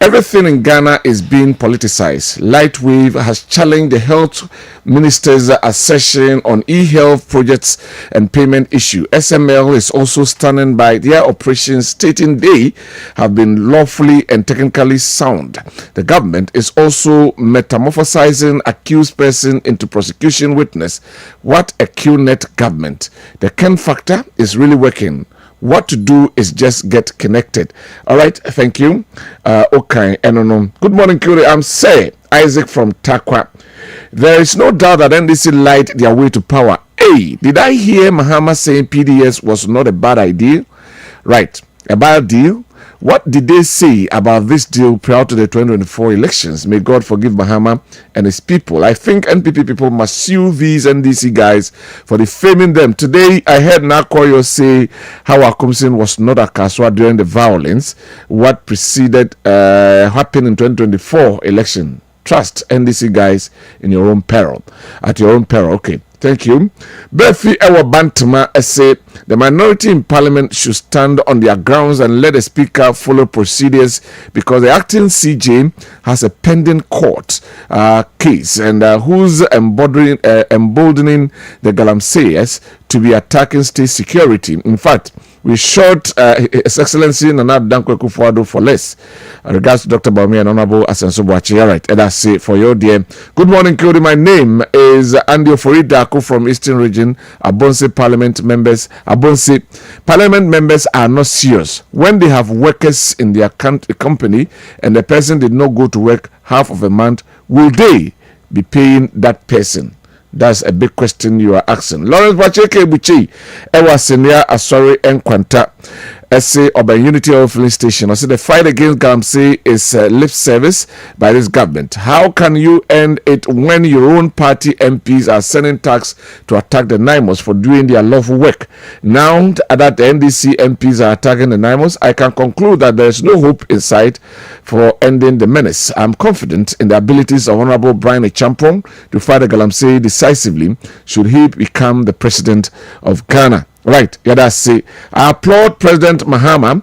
Everything in Ghana is being politicized. Lightwave has challenged the health minister's assertion on e-health projects and payment issue. SML is also standing by their operations, stating they have been lawfully and technically sound. The government is also metamorphosizing accused person into prosecution witness. What a QNet government. The Ken factor is really working. What to do is just get connected. All right, thank you. Okay, no. Good morning, Kuri. I'm Say Isaac from Takwa. There is no doubt that NDC lied their way to power. Hey, did I hear Mahama saying PDS was not a bad idea? Right, a bad deal? What did they say about this deal prior to the 2024 elections? May God forgive Mahama and his people. I think NPP people must sue these NDC guys for defaming them. Today, I heard Nakoyo say how Akumsin was not a Kaswa during the violence. What preceded happened in 2024 election. Trust NDC guys in your own peril. At your own peril. Okay. Thank you. Befi Ewa Bantama said the minority in parliament should stand on their grounds and let the speaker follow procedures because the acting CJ has a pending court case and who's emboldening the Galamseyers to be attacking state security. In fact, we shot His Excellency Nana Dankwa Kufuado for less. Regards to Dr. Baumi and Honorable Asenso Boachi. All right, and that's it for your dear. Good morning, Kodi. My name is Andy Ofori-Daku from Eastern Region. Abonse Parliament members are not serious. When they have workers in their company and the person did not go to work half of a month, will they be paying that person? That's a big question you are asking. Lawrence Bacheke Buchi, Ewa Senior Asori Enkwanta, SA Oba Unity Oil Filling Station. I said the fight against Galamsey is lip service by this government. How can you end it when your own party MPs are sending tax to attack the Naimos for doing their lawful work? Now that the NDC MPs are attacking the Naimos, I can conclude that there is no hope in sight for ending the menace. I'm confident in the abilities of Honorable Brian Echampong to fight the Galamsey decisively should he become the president of Ghana. Right, that's say I applaud President Mahama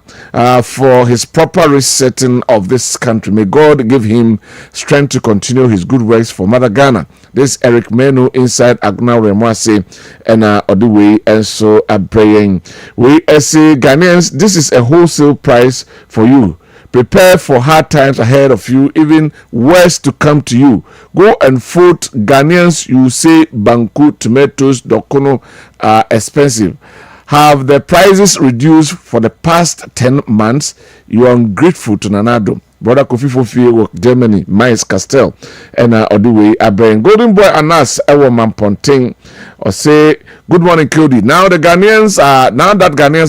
for his proper resetting of this country. May God give him strength to continue his good works for Mother Ghana. This Eric Menu inside Agna Remwase and Oduwe and so praying. We say Ghanaians, this is a wholesale price for you. Prepare for hard times ahead of you, even worse to come to you. Go and vote. Ghanaians, you say Banku, tomatoes, dokono are expensive. Have the prices reduced for the past 10 months? You are ungrateful to Nanado. Brother Kofi Fofi work Germany, Mainz, Castell, and Oduwe Aben. Golden Boy Anas Ewo Mamponting or say good morning, Kodi. Now that Ghanaians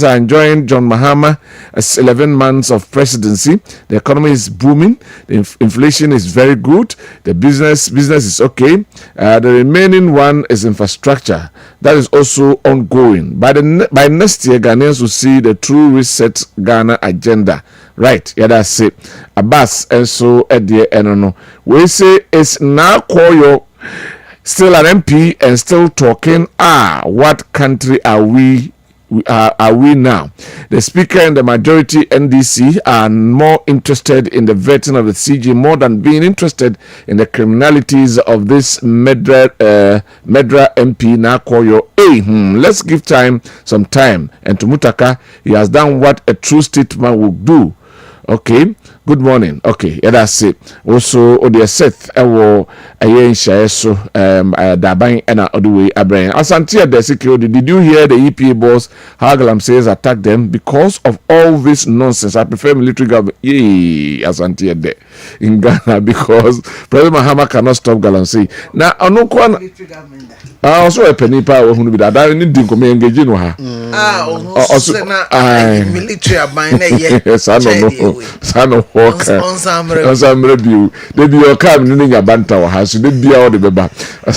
are enjoying John Mahama's 11 months of presidency, the economy is booming, the inflation is very good, the business is okay. The remaining one is infrastructure. That is also ongoing. By next year, Ghanaians will see the true reset Ghana agenda. Right, yeah, that's it. Abbas and so no. We say it's now Koyo still an MP and still talking. What country are we now? The speaker and the majority NDC are more interested in the vetting of the CG more than being interested in the criminalities of this Medra MP Nakoyo. Let's give some time. And to Mutaka, he has done what a true statesman would do. Okay, good morning. Okay, yeah, that's it. Also, Odia Seth, Ewo, Ayen Shaeso, Daban, and Oduwe Abraham. Asantia de security. Did you hear the EPA boss? How Galamseyers attack them because of all this nonsense? I prefer military government. Asantia de in Ghana because President Mahama cannot stop Galamsey. Now, Onokwan. Also a penny power who be that I need to come engage in her. Military abine son of Walker. On some review. They be your cab in your banter house. They be all the beba.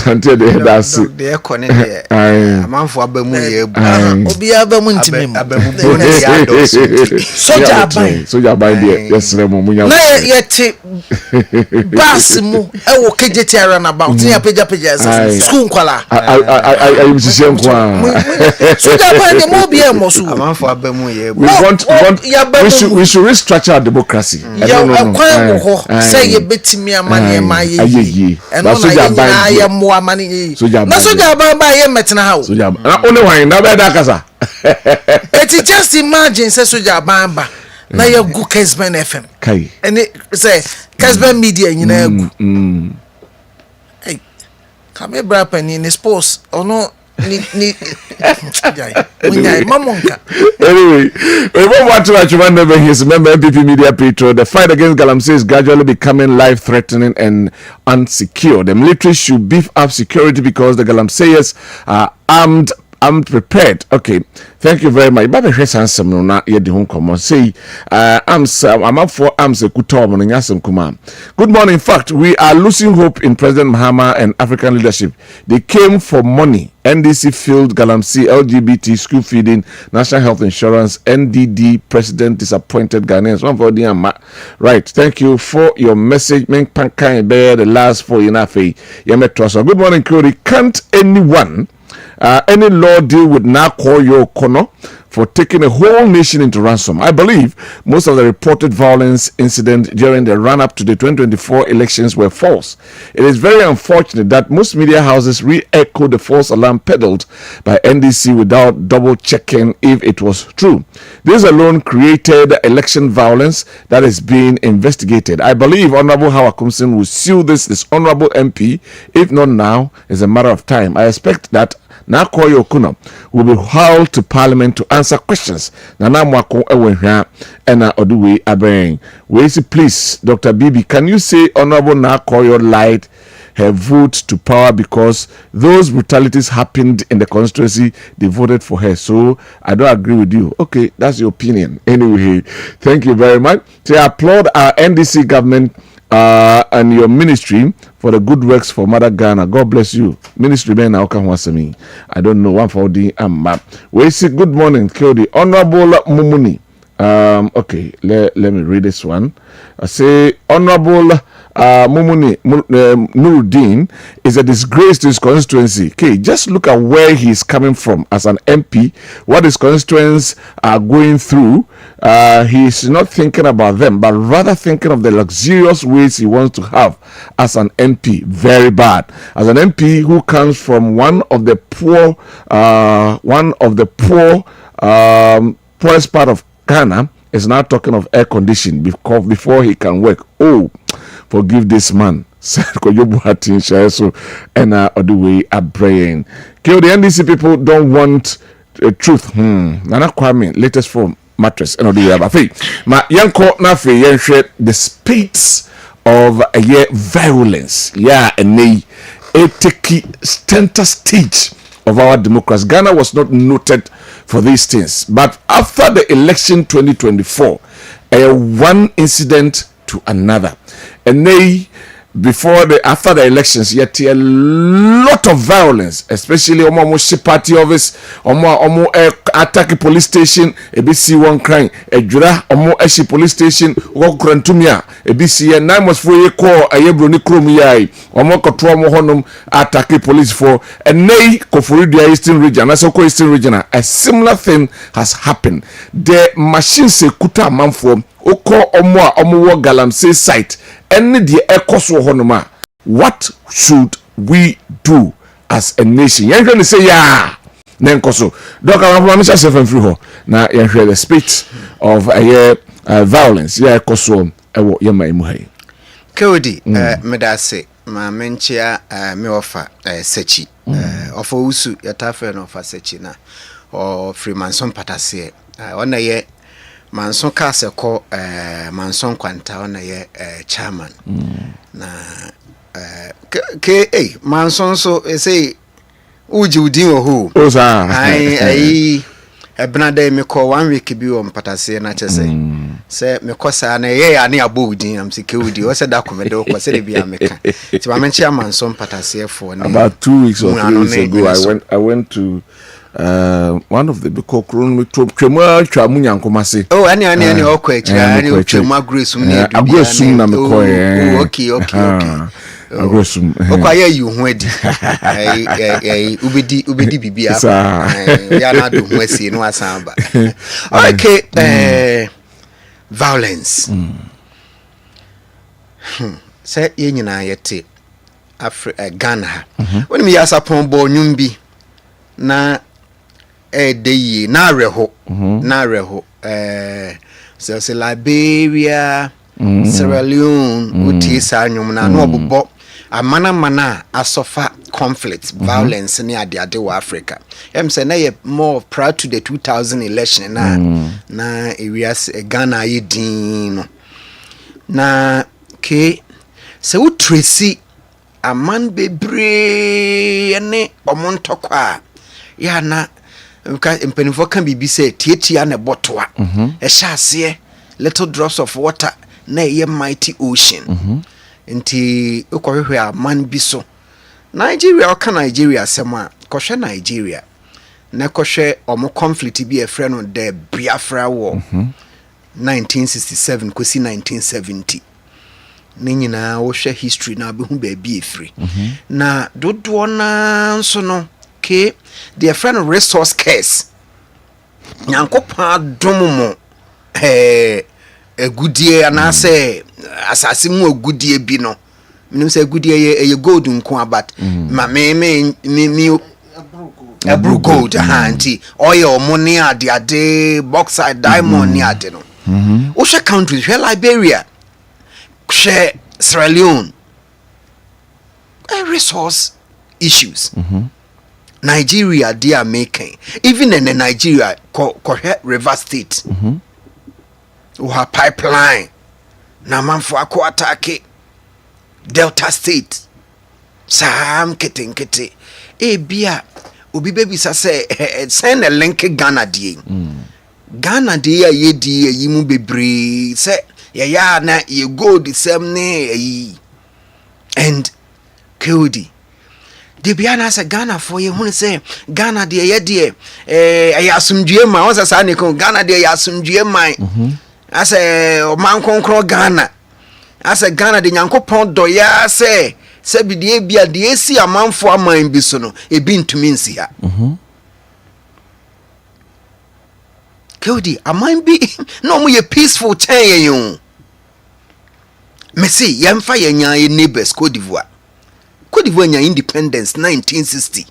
Until that's it. They are connected. A man for Abamu. Obia Bamuntim. Soja by the yes, Remunia. Yet Basimu, I will catch a run about near Pages, school color. I am Shem Kwan. We should restructure our democracy. Say you bet me a money, my ye, and I am more money. So, by a metina house. Only one, no better. It's just imagine, says Soja Bamba. Now you go Kessben FM. And it says Kessben Media, you know. Hey, come here, Brapen in his post or no. Anyway, we won't want to remember his member MPP Media Petro. The fight against Galamsey is gradually becoming life-threatening and unsecure. The military should beef up security because the Galamseyers are armed. I'm prepared. Okay, thank you very much. Baba Hwesansem no na ye de ho komo say I'm up for arms ekutom no nyasem kuma. Good morning. In fact, we are losing hope in President Mahama and African leadership. They came for money. NDC filled Galamsey, LGBT, school feeding, national health insurance, NDD president disappointed Ghanaians. One for the right. Thank you for your message. Men pankai bear the last for Inafe. Yemetroso. Good morning, Cody. Can't anyone any law deal with Nakwa Kono for taking a whole nation into ransom? I believe most of the reported violence incidents during the run-up to the 2024 elections were false. It is very unfortunate that most media houses re-echo the false alarm peddled by NDC without double-checking if it was true. This alone created election violence that is being investigated. I believe Honorable Howard Kumsin will sue this honorable MP. If not now, it's a matter of time. I expect that Nakwa Kono will be hauled to Parliament to answer questions. Nana Mwako Ewenha Ena Oduwe Abeng. We say, please, Dr. Bibi, can you say Honorable Nakwa lied her vote to power because those brutalities happened in the constituency? They voted for her. So I don't agree with you. Okay, that's your opinion. Anyway, thank you very much. So I applaud our NDC government and your ministry for the good works for Mother Ghana. God bless you. Ministry Ben Aokan. I don't know one for the we say good morning, Kyodi. Honorable Mumuni. Okay, let me read this one. I say Honorable Mumuni Nuruddin is a disgrace to his constituency. Okay, just look at where he's coming from as an MP, what his constituents are going through. He's not thinking about them, but rather thinking of the luxurious ways he wants to have as an MP. Very bad. As an MP who comes from one of the poorest part of Ghana, is now talking of air conditioning before he can work. Oh, forgive this man. Said Koyobuhatin so and the way a brain. The NDC people don't want truth. Nana Kwame, latest form mattress and the other. Ma yanko na fe yenhwe the space of a year violence. Yeah, and a take center stage of our democracy. Ghana was not noted for these things, but after the election 2024, one incident to another, and after the elections, yet a lot of violence, especially Omo party office, Omo attack police station, ABC one crime, Jura Omo Eshi police station, Wokrantumia, ABC and 9 was for a call, a Yebroni Krumia, Omo Kotromo Honum attack police for a nay Kofuria Eastern region, Asoko Eastern region. A similar thing has happened. The machine se kuta manfo, Oko Omo Galamsey site. What should we do as a nation? You're going to say, yeah. Nenkoso. Doc, I'm going to say something. Now, you're the speech of violence. Yeah, Koso. Kodi, medase, ma menchia me offer sechi. Offer usu yatafe no offer sechi na. Or Freemanson Patase. Ona ye. Manson Kase ko Manson Kwanta na ye chairman na Manson so say uji udin ohu oza ai ebnade me ko 1 week bi o mpatase na chese se me ko sa na ye ya ne abo udin am se ke udi o se da komede o ko se de bia meka ti ma menchi Manson Patase for about 2 weeks or 3 weeks ago. I went to one of the because Kremwa Chamunyankomase. Oh, any okay, Chema Grisum near Agresum na mekoye. Okay. Agresum. Okay, you wedi. Ubedi bibia. Ya na do mwesi no asamba. Okay, violence. Say ye nyina yete Ghana. When me yasa pon bo nyumbi na dey na reho so Liberia, Sierra Leone, uti sa nyum na no bobo mana asofa conflict violence ne ade wa Africa say na ye more proud to the 2000 election na areas Ghana ye din no na ke se wo tracy aman bebre ne omontokwa ya na mpenifo kan bibi say tietia na botoa ehye little drops of water na ye mighty ocean nti ukohwe aman bi so Nigeria oka Nigeria sema kohwe Nigeria na kohwe omo conflict bi e friend no the Biafra war 1967 kosi 1970 ne nyina wo hwe history na be hu ba bi efiri na dodo na nso no ke the friend resource case nyankopa domomo egudie anase asase mu egudie bi no minim say egudie ye gold nko abat ma me ebru gold hanti oil money ade bauxite diamond ni ade no wo hwe countries hwe Liberia hwe Sierra Leone resource issues Nigeria they are making even in Nigeria River State wa pipeline na manfo akọ attack Delta State sam ketenkete bia obi bebi sa say send a link Ghana die Ghana die ye die yi mu bebre say ya na ye go the same ne yi and Kodi de bia na say Ghana for ye hu say Ghana die ye die ayasumdue ma won sa ne ko Ghana die ayasumdue man ase o man konkro Ghana ase Ghana de nyankopon do ya se bidie bia de esi amanfo aman bi so no ebi ntumi nsi ha Kodi aman bi no mo ye peaceful chen yen Messi yemfa yenya ye neighbors Cote d'Ivoire nya independence 1960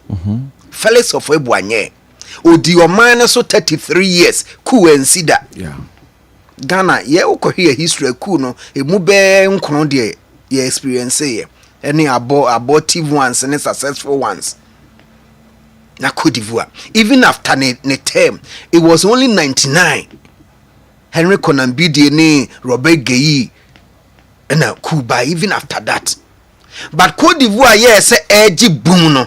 Felix of Ebuanye odi o man so 33 years ku ensida Ghana ye ukohwe history ku no emu be nkron de ye experience ye any abortive ones and successful ones na Cote d'Ivoire even after ne term it was only 99 Henry Konan Bidie ni Robert Gueye na Cuba even after that but Cote d'Ivoire yes edgy boom no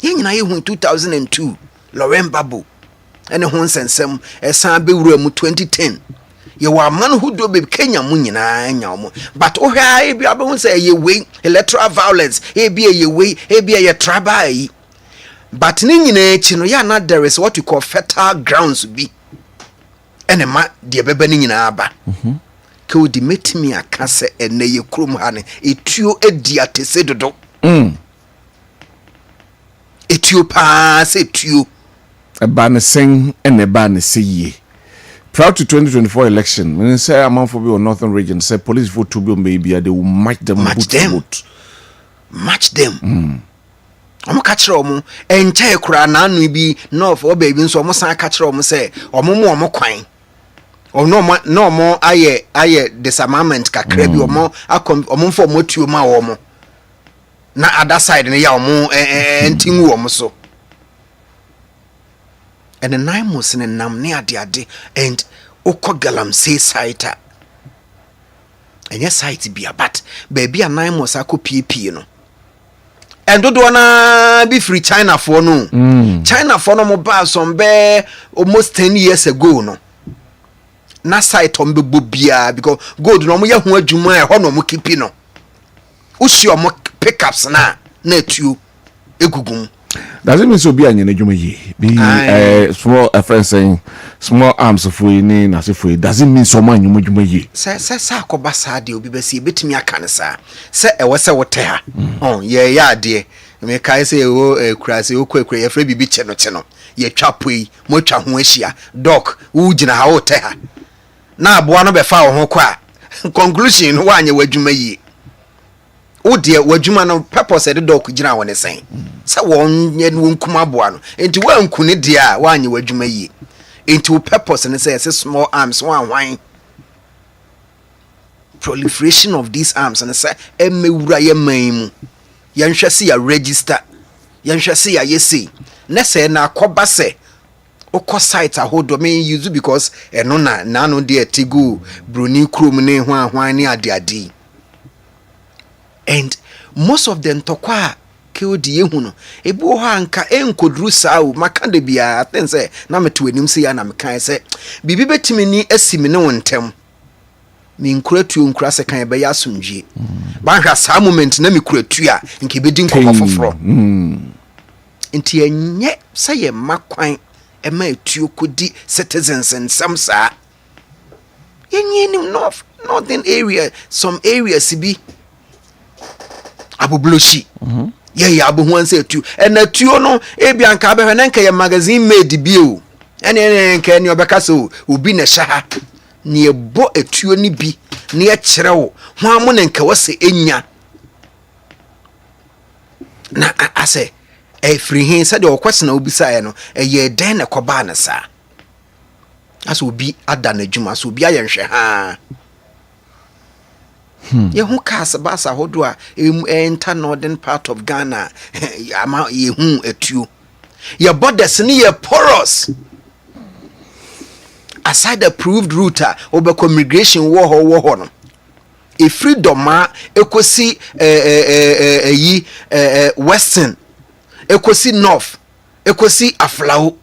ye nyina ye hu 2002 Laurent Gbagbo ene ho nsensem esan be wura mu 2010 ye wa man who do be Kenya mu nyina nya omo but o hwa e bia be hu say ye we electoral violence e bia ye we e bia ye tribal yi but ni nyina echi no ya na there is what we call fertile grounds bi ene ma de beba ni nyina aba ke odi metimi aka se ene ye krom ha ne etuo edi atese dodo etuo pa se etuo Ban sing and a ban see proud to 2024 election. When say a month for be northern region, say police vote to be maybe they will match them. I'm catch room and check cran we be north or baby so almost I catch room say or more quine or no more aye disarmament ka crabby or more I come or for more to my omo na other side in the yaw and tingu so. And the 9 months in nam near ade and okogalam say site and yes site be a but baby a 9 months ako pp no and do na be free China for no China for no mobile some be almost 10 years ago no na site on be bobia because gold no mo ya ho adwuma e ho no mo kipi no ushi o mo pickups na etu egugum. Does it mean so be an be small a friend saying small arms of we name as if we doesn't mean so much you say kobasa de obi besi betimi aka ne sa say e wo se wote ha ye ya de me kai say wo kurase wo kwekwe ye fra bibi che no ye twapoi mo twa ho ahia doc wo gina ha wote ha na aboa no be fa wo ho kwa conclusion wo anye wadwuma yi wo de wadwuma no purpose de doc gina wo ne sen say won ye won kuma aboa no enti wa nkune de a wo anye wadwuma yi enti wo purpose ne say small arms one wine proliferation of these arms and say emewura ye man mu yanhwɛ se ya register yanhwɛ se ya yesi na say na akoba se okɔ site ahodo me use because eno na no de atigu broni krom ne hwan ne ade and most of them tokwa keodi yehu no ebi wo ha anka enkodru saa o maka de bia aten say na meto anim se ya na mekan say bibi betimi ni asimi ne wontem mi nkuratu nkura se kan be ya asomdwie ba hwa saa moment na mi kuratu a nke bedi nkoko foforo nti enye say ye makwan ema etuo kodi citizens and some saa yenye ni northern area some areas bi abubloshi yeah abuhuan say tu and na tuo no ebi anka be hwe na nka ye magazine made bi o ene nka ni obeka so obi na sha ni ebo etuo ni bi ni e kire wo ho amu na nka wose enya na ase free hin said the question na obisa no ye den na koba na sa aso obi ada na dwuma so obi ayenhwe ha ye hu kasa basa hodo a enter northern part of Ghana ama ye hu etuo your borders ni ye porous aside approved route obeko migration wo ho no e freedom a ekosi western ekosi north ekosi aflao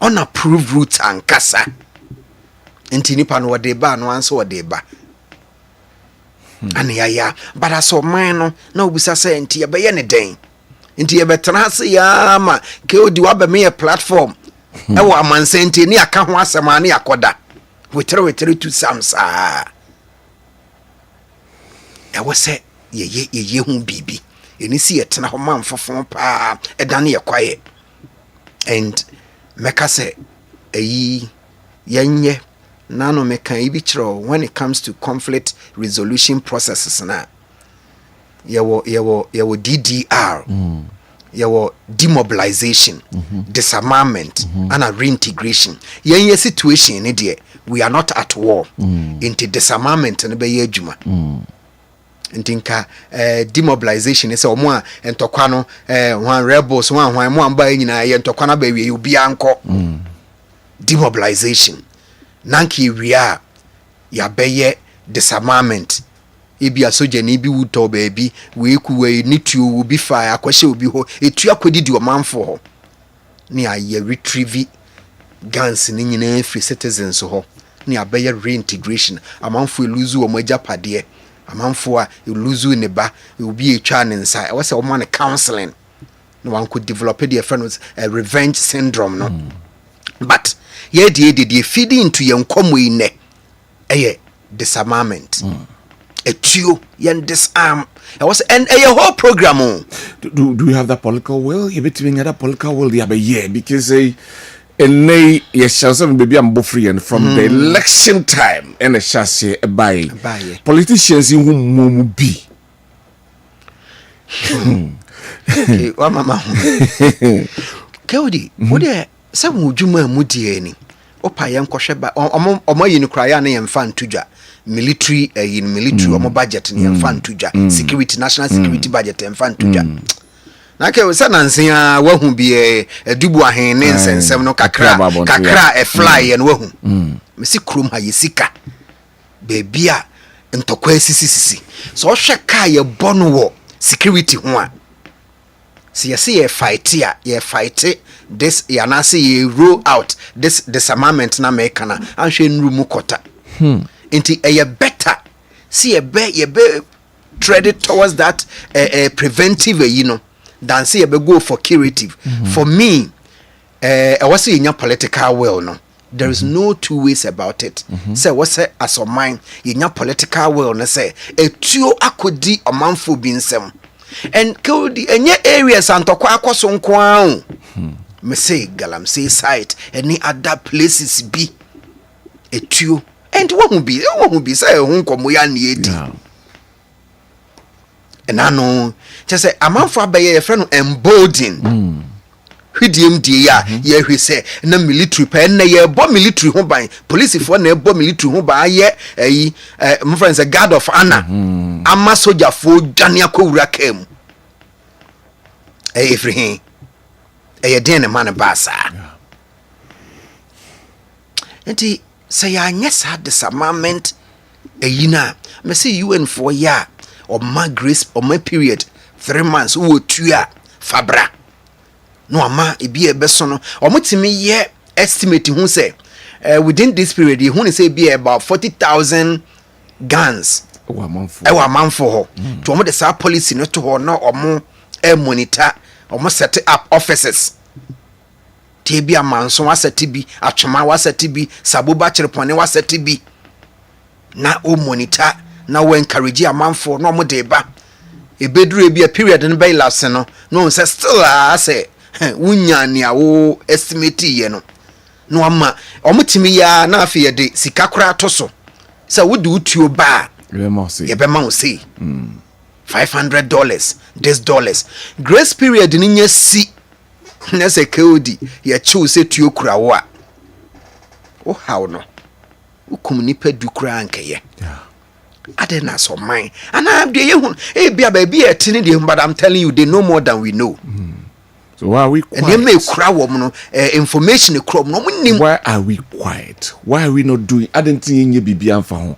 unapproved route ankasa enti nipa no wode ba no anso wode ba ane ya but aso man no na obisa say enti ye be ye ne den enti ye betena se ya ma ke odi wa be me platform e wo Amansan Ntie ni aka ho asema na yakoda wetere tu samsa e wo se ye hu bibi eni si yetena ho man fofon pa edane ye kwaye and meka se eyi yenye nano meka ibi chiro when it comes to conflict resolution processes na yawo DDR yawo demobilization disarmament and reintegration yenye situation ni de we are not at war into disarmament ne be ye adwuma ntinka demobilization is omo a entokwa no one rebels one mo amba nyina ye entokwa na ba wie obi anko demobilization nanki wia ya beye disarmament ebi asoja ni bi wuto baabi we kuwe ni tuo obi fa akwahye obi ho etu akodidi o manfo ho ni aye retrieve guns ni nyina free citizens ho ni abeye reintegration amanfo eluzu o majapade amanfo a eluzu ne ba obi etwa ne nsa e wose o man counseling no one could develop the friends revenge syndrome no but ye de feed into your nkomo ne eye disarmament etuo yen disarm it was and a whole program do you have that political will you between that political will the year because and nay yes baby I'm free and from the election time and a chassis by politicians in whom be wa mama Kewdi wo de se wudwuma mudie ni opa yen kohwe ba omo yin kraya na yen fan tudwa military in military omo budget ni yen fan tudwa security national security budget yen fan tudwa na ke se nansen a wahu bi dubu ahen ne nsensem no kakra e fly yen wahu mesi krom ha yesika baby a ntokwa sisi so hwe ka ye bono wo security ho a see ye fight this yana see ye roll out this disarmament na make na anhwe nrumu kota inti ye better see ye be tread towards that preventive than see ye be go for curative for me I was saying political will no there is no two ways about it say what say as of mine your political will na say etuo akodi omanfo bi nsem and Kewdi enye areas antokwa akoso nko an me say galamsey site any other places be etuo and won be say hu nkomo ya na edi and ano just say amanfo abaye ye friend embolden hwidiem die ya ye hwe se na military pa na ye bo military ho ban police for na bo military ho ban ye ayi my friends a guard of honor ama soldier fo dwane akowura kam everything den na man basa enti say ya nyesa disarmament na me say UN for ya or my grace or my period 3 months wo tua fabra no ama ebi ebeso no omutimi ye estimate hu say within this period you hu say be about 40,000 guns ewa manfo ho to omo de sa policy no to ho no omo monitor omo set up offices tebi amanso waseti bi atwema waseti bi saboba chirepone waseti bi na o monitor na we encourage amanfo no omo de ba ebeduru ebi a period no be last no say still say wunya ne awo estimate ye no no ama omutimi ya na afi ye de sika kura to so say wodi utuo ba ye be ma wo say $500 this dollars grace period ni nya si na say kodi ye chiw say tuo kura wo a o hawo no ukum nipa du kura ankaye adena so mine and I dey hu e bia ba bia etini dey but I'm telling you they know more than we know. So why are we quiet? And they may cry woman information crop no. Why are we quiet? Why are we not doing? I didn't think you be for.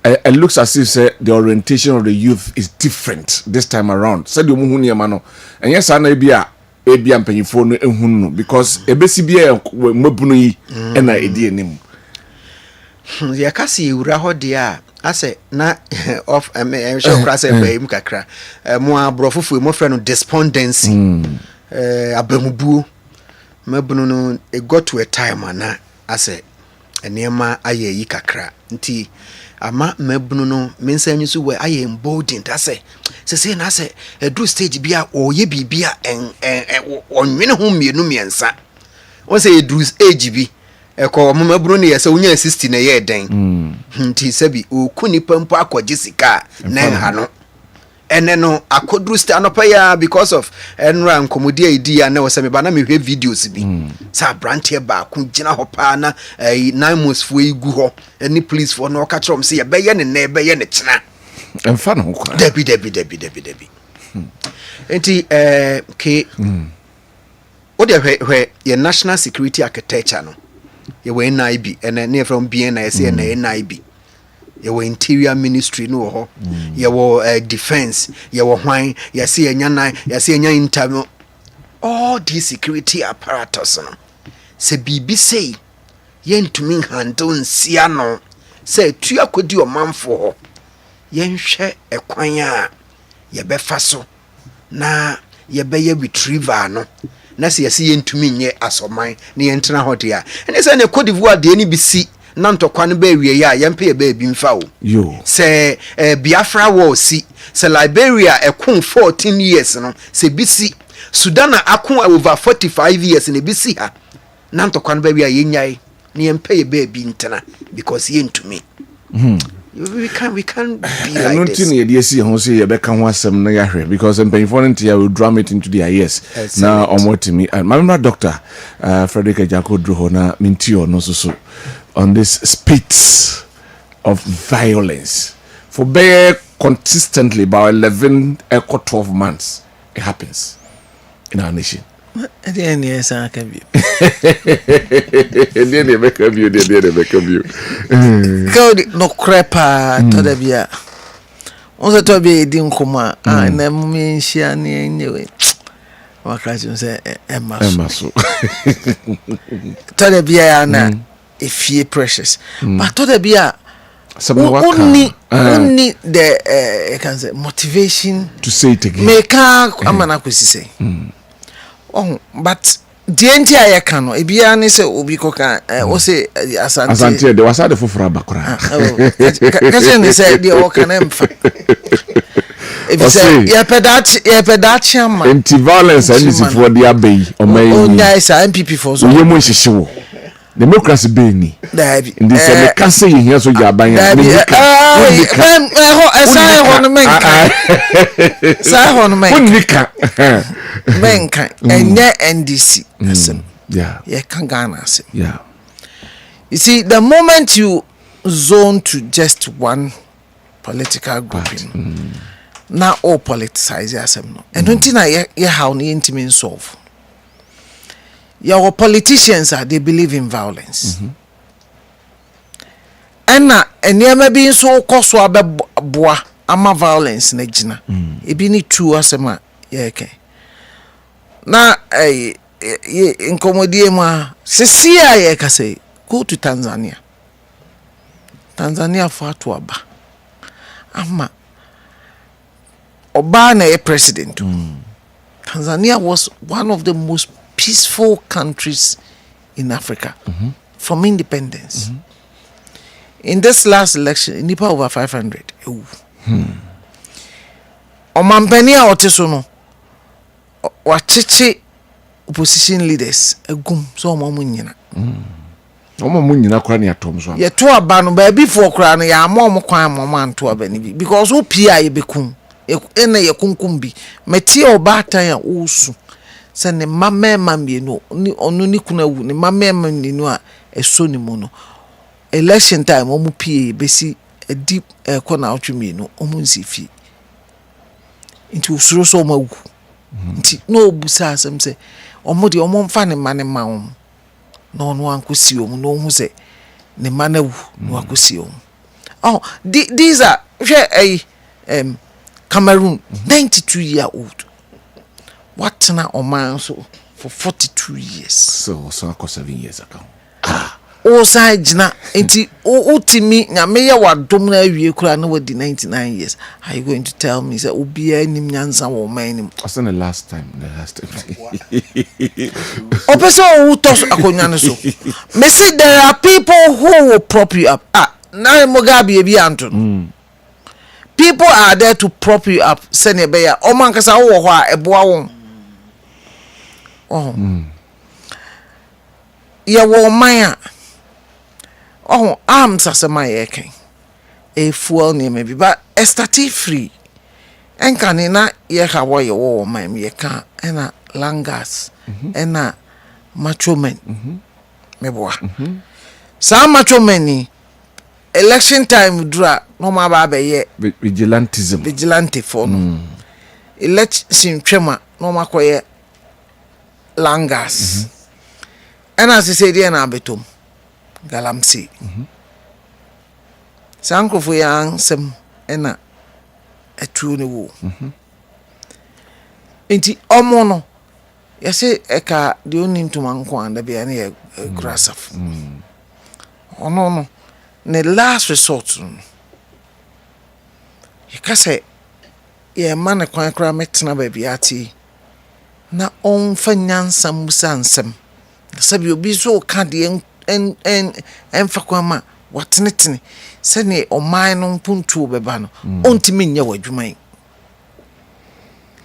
It looks as if the orientation of the youth is different this time around. Said you muhuni mano. And yes, I know be am paying for no because ebesi bia mabunu yi na edi enim. Ya kasi ura ho dia ase na of sure class e mu kakra mo abrofufu mo friend despondency abamubuo mabunu no it got to a time ana ase enema aye yi kakra nti ama mabunu no mensa nyusu we aye emboldened ase se na ase edu stage bia oye bibia onwene ho mienu miensa o se edu age bi eko mabunu ne yesa unya 60 na ye den nti sabi okuni pampo akwaje sika na ha no ene no akodru sta no pa ya because of enra nkomodi edi ya na wose me ba na me hwe videos bi sa branch ba ku gina ho pa na 9 months fo igu ho any police for no ka trom se ye be ye ne na be ye ne kina emfa no kwa debi enti ke o de hwe ye national security architecture no ye we NIB ene ne from BNIS ene NIB ye wo interior ministry no ho ye wo defense ye wo hwan ye se enya interview all these security apparatus no se bibi sei ye ntumi handle nsia no se tua kodi o manfo ho ye nhwe ekwan a ye befa so na ye be ye retriever no na se ye ntumi nye asoman na ye ntena ho dia ene se ne Cote d'Ivoire de ni bisi na ntokwa no ba wie ya yempe ye ba bi mfa o yo se Biafra war si se Liberia ekon 14 years no se bisi Sudan akon over 45 years ne bisi ha na ntokwa no ba wie ye nyai na yempe ye ba bi ntena because ye ntumi we can't be like this. No tin see ho say ye be kan ho asem na ya hwe because empanyfo ntia will drum it into their ears na omotimi my doctor Frederick Ejako Druho na mintio no so on this spate of violence for be consistently about 11 or 12 months it happens in our nation. At the end, yes, I can be. They make a view. Go no crepa to the beer. Also, to be dinkoma, and then me shani anyway. What can you say, Emma? So to the beer, na if ye precious, but to the beer. Only the can say motivation to say it again. Make a amanakusi say. Oh, but the entire cano, a bian is a ubicoca, or say Asante, there was a fufra bakura. Cousin said the Ocanem. If you say, Yapedacham, anti violence and for the abbey or may nice MPP for so you show. democracy beni Dabi ndi se me kase yehia so jaban ya dabi menka enye NDC asem yeah kan Ghana asem yeah. You see, the moment you zone to just one political group, now all politicize asem no and don't na ye how ni intimate solve. Your politicians they believe in violence. And na enema being so cost wa boa ama violence na gina. E bi ni true asema ye ke. Na incommodie ma sesia ye ka say go to Tanzania. Tanzania for to aba. Ama Oba na president. Tanzania was one of the most peaceful countries in Africa from independence. In this last election, nipa over 500. Omampeni a oteso no wacheche opposition leaders egum so omamu nyina. Omamu nyina kwa ni atom so. Ye to aba no ba before kra no ya amom kwan amom anto aba ni bi because o pia ye bekum ene ye kunkum bi meti obatan ya usu se ne mamema mienu ni onu ni kuna wu ne mamema mienu a eso ni mu no election time omu pie besi deep corner outwe mienu omu nsifi nti usuro so mawu nti no obusa asem se omu de omu mfa ne mane ma omu no onu ankosi omu no hu se ne manawu no akosi omu. Oh, these are Cameroon 92-year-old. What na Oman so for 42 years. So 7 years ago. O sa jina enti o timi nyame ya wadom na awie kura na wadi 99 years. Are you going to tell me say obi anim nyansa wo man nim? What's the last time? O person who tos akonya ne so. Me say there are people who will prop you up. Na Mugabe e bi anto. People are there to prop you up. Sene be ya o man kasa wo ho a eboa won. Oh. Ya wo man a oh am sasema yeke e fuel ne maybe but estati free enkane na ye ha wo ye wo man ye ka ena langas ena macho men meboa sa macho men ni election time dura no ma ba ye vigilante for no election twema no ma koye langas ena se se dia na betom galamsi sankofo ya sem ena atu ne wo enti omo no yese eka de oni ntuma nko anda bia na ye grasaf ono no ne last resort yekase ye man kwan kra metena ba bia ati na onfa nyansa musansem sabi obi so ka de en fakwama watnetene se ne oman no mpuntu beba no ontimi nya wadwuman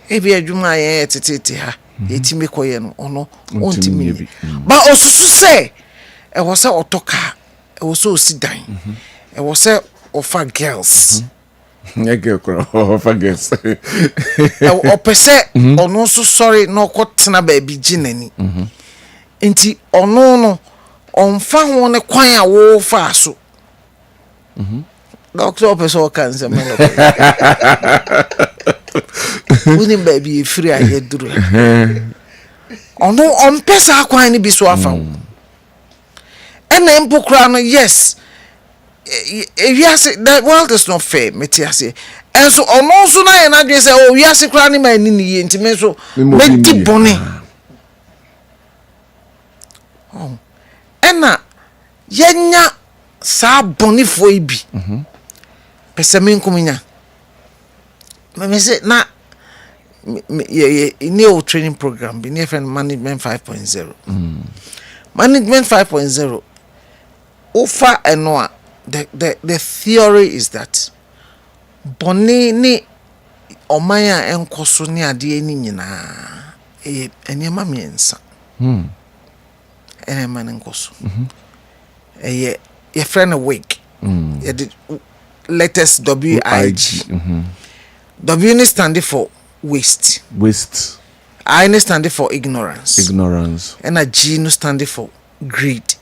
ebi adwuma ye tetete ha yetimi koye no ono ontimi ba osusu se e wo se otoka e wo se osidan e wo se ofa girls Nyege kro ofa girls o pese ono so sorry no kotena ba bi ginani enti ono no onfa ho ne kwan a wo fa so doctor person kan se me no woni baby free a ye duru ono on pesa kwan ni bi so afa ena mpokra no yes the world is not fair metiase and so ono so na ye na dwe se o wiase kra ni ma ni ni enti me so me di bone ena yenya sa bonifo ibi pese me nkominya me say na new training program bi ne friend management 5.0 management 5.0 offer eno the theory is that boni ni omaya enkoso ni ade ni nyina enema miensa ene man enkoso your friend a wig. The letters WIG. W ni stand for waste. I ni stand for ignorance. And a G no stand for greed.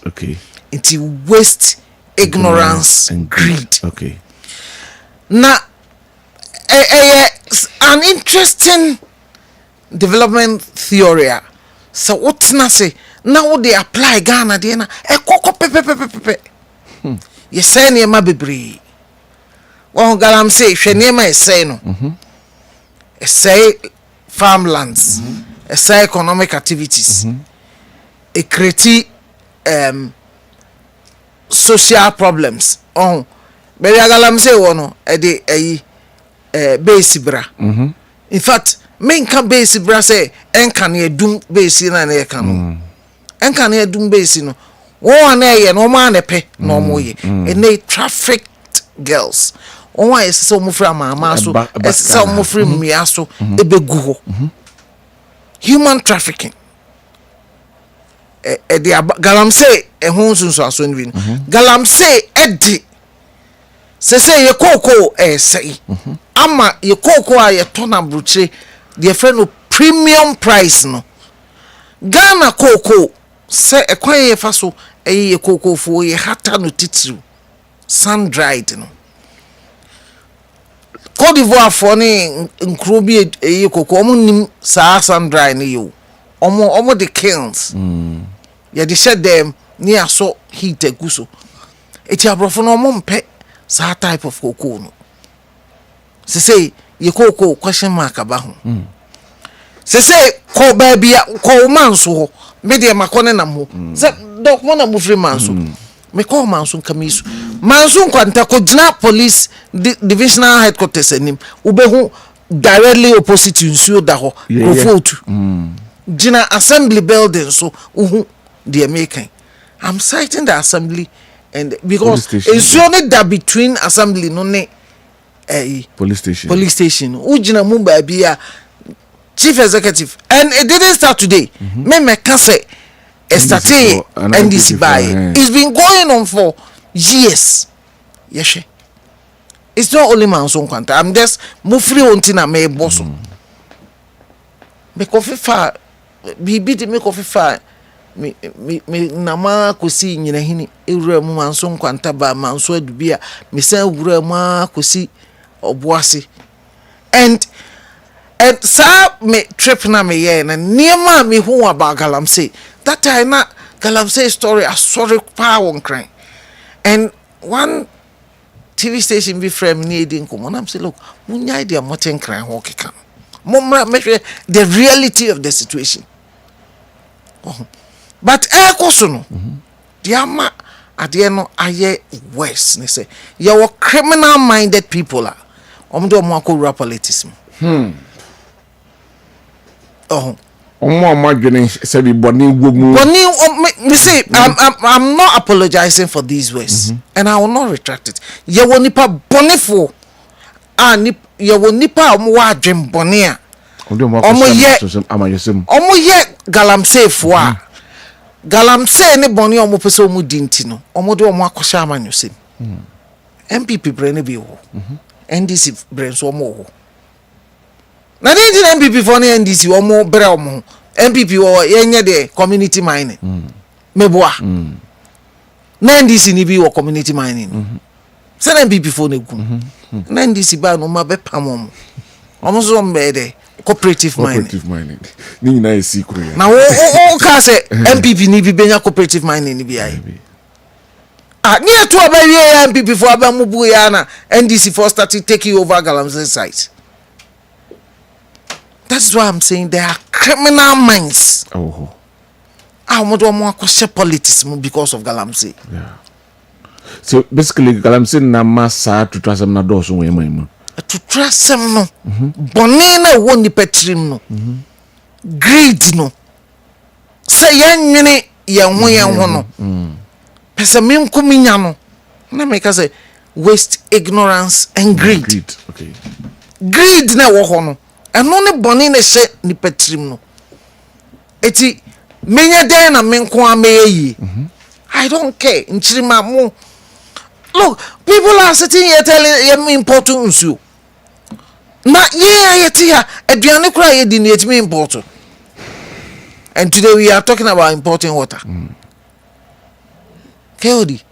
Okay. It's waste, ignorance, and greed. Okay. Now, an interesting development theory. So what's na say? Now they apply Ghana Diana. Koko pepe. You say near my baby. Well, Galam say, she near my say no. Say farmlands. Say economic activities. A create social problems. Oh, baby, Galam say one base bra. In fact, men can base bra say, and can ye doom base in an air can. And can ye doom base no. One air no man a pay no more ye. And they trafficked girls. Oh, I so move from my maso, some move from me aso, a big go. Human trafficking. Galam say, a honsun so soon win. Galam say, Eddie. Say, ye cocoa, say. Ama, ye cocoa, ye tona bruche, dear friend of premium price no. Ghana cocoa, say a quiet faso, a cocoa for ye hata no titru. Sun dried no. Cote d'Ivoire for ni nkrubi e cocoa, omo nim sa sun dry ni yo. Omo the kilns. Ya de shed them near so heat eguso. Eti abrofo no omo mpe sa type of cocoa no. Say ye cocoa question mark aba ho. Say ko baby ko man so me de makone na mo. Say dok mo na mo free man so. Me call Mansun Kamisu. Mansun kwanta ko jina police divisional headquarters enim. Ubehu directly opposite to Nsuo Daho. Kofotu. Jina assembly building so uhu the American. I'm citing the assembly and because it's only that between assembly no ne police station. Ujina mumba bia chief executive and it didn't start today. Me can say started NDC by it's been going on for years. Yes, it's not only Manson Kwanta. I'm just mufri ontina me bosso. Me coffee fa bibi me coffee fa me nama kosi nyina hini ewura mu Manson Kwanta ba Manso adubia me san wura mu kosi oboase and sa me trip na me ye na niema me hu about Galamsey. That time na Galamsey story a sorry power on crying. And one TV station be frame needing come on. I'm say look, munya idea moten crying hockey can. Mumra measure the reality of the situation. Oh. But kosono. Diama adieno aye worse. They say you criminal minded people are. Omdo mo akora politism. Oh. Me see, I'm not apologizing for these words, and I will not retract it. You will nipa bonifo, you will nipa omwa dream bonia. Omo ye Galamsey fwa. Galamsey ne boni omo pese omo dinti no. Omo de omo akosha amanyosem. MPP brene bi ho. NDC brene so omo ho. Na dey MPP for the NDC omo bere omo MPP o yenye de community mining meboa na NDC ni bi o community mining se na MPP for negu na NDC ba no ma be pam omo so mbe de cooperative mining ni na esi kro ya na o ka se MPP ni bi benya cooperative mining ni bi ai ni eto aba wie MPP for aba mubu ya na NDC for started taking over Galamsey site. That's why I'm saying there are criminal minds. Oh. I want to more question politics because of Galamsey. Yeah. So basically, Galamsey na massa to trust him na do so we mo. To trust him no. Bonina woni petrim no. Greed no. Say yenwene ye ho no. Pese me nkominya no. Na make say waste, ignorance and greed. Okay. Greed na wo ho no. And only boni ne she ni petrim no. Eti menya den na menko ameyi. I don't care. Nchirimamu. Look, people are sitting here telling me important issue. Na yeti ha aduane kura ye di na me important. And today we are talking about importing water. Kodi.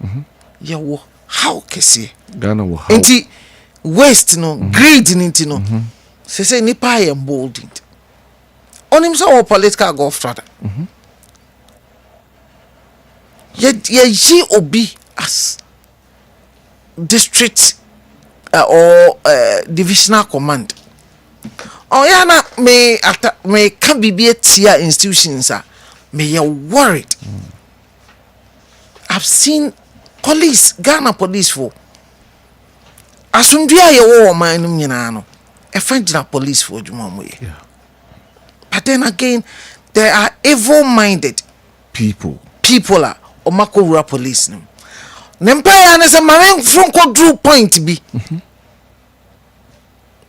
Yawo how kese. Ghana wo how. Enti waste no, greed ninti no. Say nipa emboldened. On himself political golf strata. Ye obi as district or divisional command. Oh yeah, na me can be tia institutions me you worried. I've seen police, Ghana police for asundua ye wo man num nyina no. E find police for jumamwe. Yeah. But then again, there are evil-minded people are omako rura police no. Nempa ya ne se mame from ko drew point bi.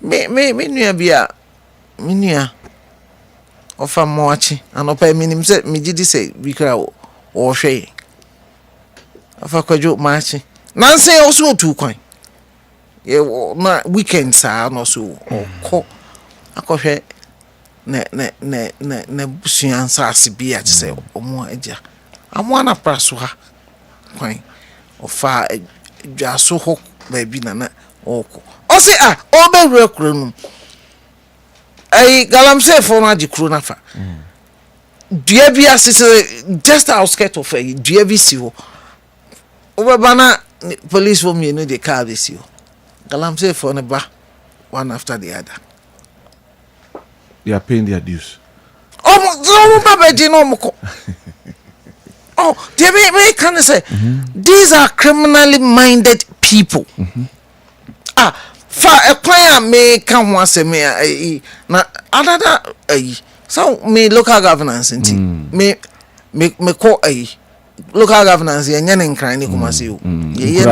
Me nua bia me nua ofa moachi anopa minim se me gidi se bi kra wo hwe afa kwajo maachi nanse oso tu kwan ye na weekend sa no so okọ akọhwe ne busuan saase bi a se omo agya amo na praso ha kwan ofa dwaso ho ba bi na okọ o se obewure kuro nu ai galamse fo na jikuro na fa dua bi asese just outskirt of dua bi si ho obebana police for me no dey car this you galamse fo ne ba one after the other. They are paying their dues. Oh, they may can say these are criminally minded people. For a client may come once a me na another so me local governance me call local governance ye nyen nkran ni kumase o ye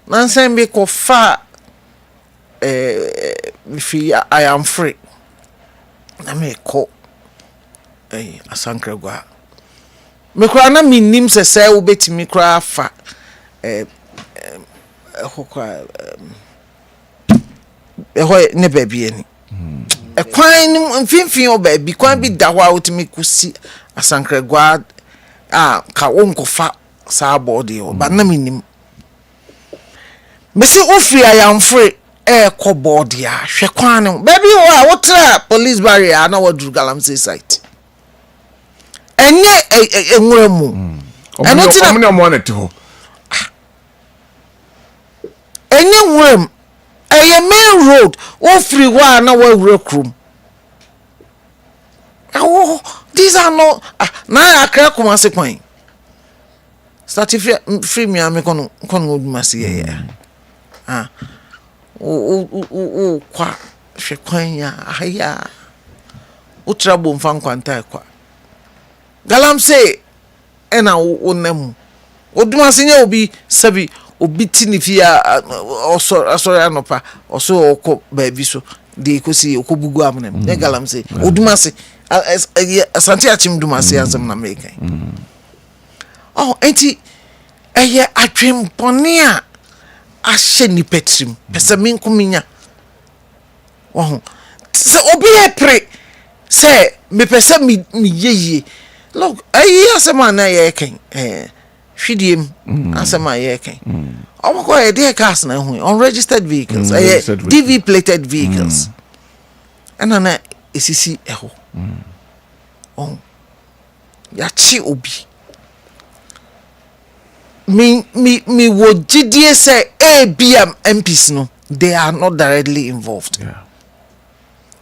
nanse me ko fa if I am free na me ko asankra gwa me kra na minim se wo betimi kra fa hokwa ne baby ani kwan mfimfin o baby kwan bi da hwa otimi kusi asankra gwa ka wonko fa sa body o ba na minim me si ofri I am free ko body a hwe kwan no baby o what police barrier na wadu galamsey site enye enwura mu eno ti na mo na te ho enye nwuram main road ofri wa na wawura krum these are no na akra kumase kwan start free me am kono odumase ye kwa hwe kwan ya aya utrabo mfan kwanta kwa galamsey ena onam odumase nya obi sabi obi tinifia osoro anopa oso okọ baabi so de kosi okobugu amnem ne galamsey odumase asante achim dumase asem na mekan enti eye atwempone a ahye ni petrim pese minkuminya se obi epre se me pese mi yeye look asema na ye ken hwidiem asema ye ken omko e dey cars na hu unregistered vehicles DV plated vehicles na esisi eho ya chi obi me wo gidie say ABM MPs no they are not directly involved,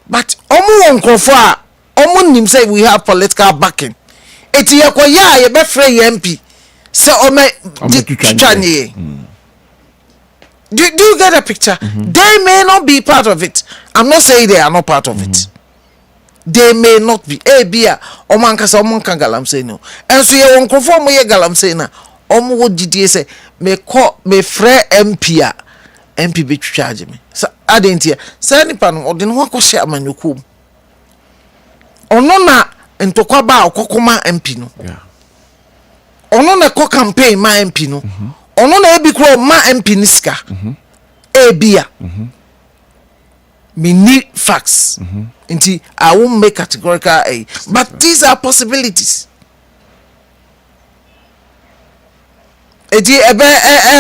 but omo nkrofo a omo nim say we have political backing eti yekoya ye be free MP say twanye. Do you get a picture? They may not be part of it. I'm not saying they are not part of it. They may not be. Bia omankasa omonka galamsey no. Enso ye wonkrofo mo ye galamsey na omo wo didie say me free MP a MP be charge me. So adentia say nipa no ode no akọhye amanyokom. Ono na ntokwa ba okokoma MP no. ono na ko campaign ma MP no ono na ebi kro ma MP ni sika ebia me need facts nti I won't make categorical but these are possibilities. Eti ebe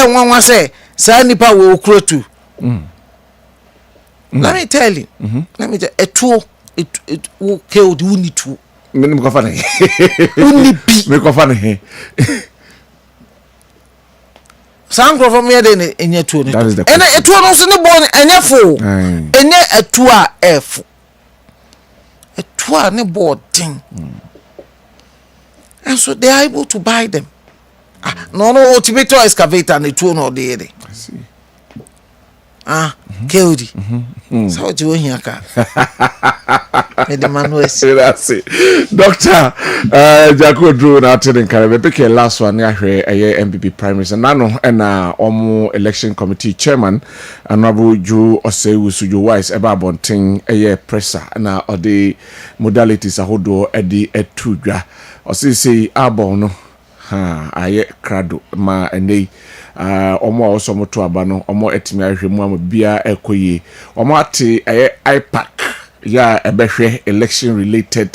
nwanwa say sa nipa we okro tu. Let me tell you. Let me tell etuo it okay o di uni tu. Me ko fa ne. Uni bi. Me ko fa ne. Sangro from here then enye tuo ne. Ene etuo no so ne bo enye fo. Enye etuo a efu. Etuo a ne bo din. And so they are able to buy them. No, ultimator excavator and the two no dey. I see. Keodi. So what you here ka? That's it. Doctor Jaco Drew na attending Caribbean. Pick last one ya hwe MPP primaries and nano na omo election committee chairman Honorable Ju Osei Wusujo Wise eba bonten presser na odi modalities ahodo edi etudwa. Osisi abon no aye krado ma enei omo also moto aba no omo etimi ahwemu amabia ekoyi omo ate aye ipac ya ebehwe election related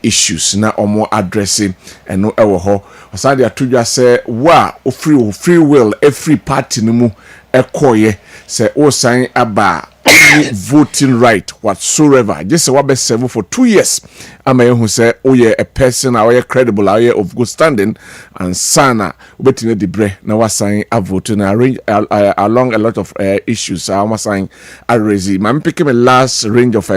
issues na omo addressing eno ewo ho osade atudwa se wa free will every party no mu ekoye se o sign aba voting right whatsoever just what be serve for 2 years ama who say oh yeah a person or credible or of good standing and sana obetine the bre na was sign a vote na arrange along a lot of issues I sign a raise my picking a last range of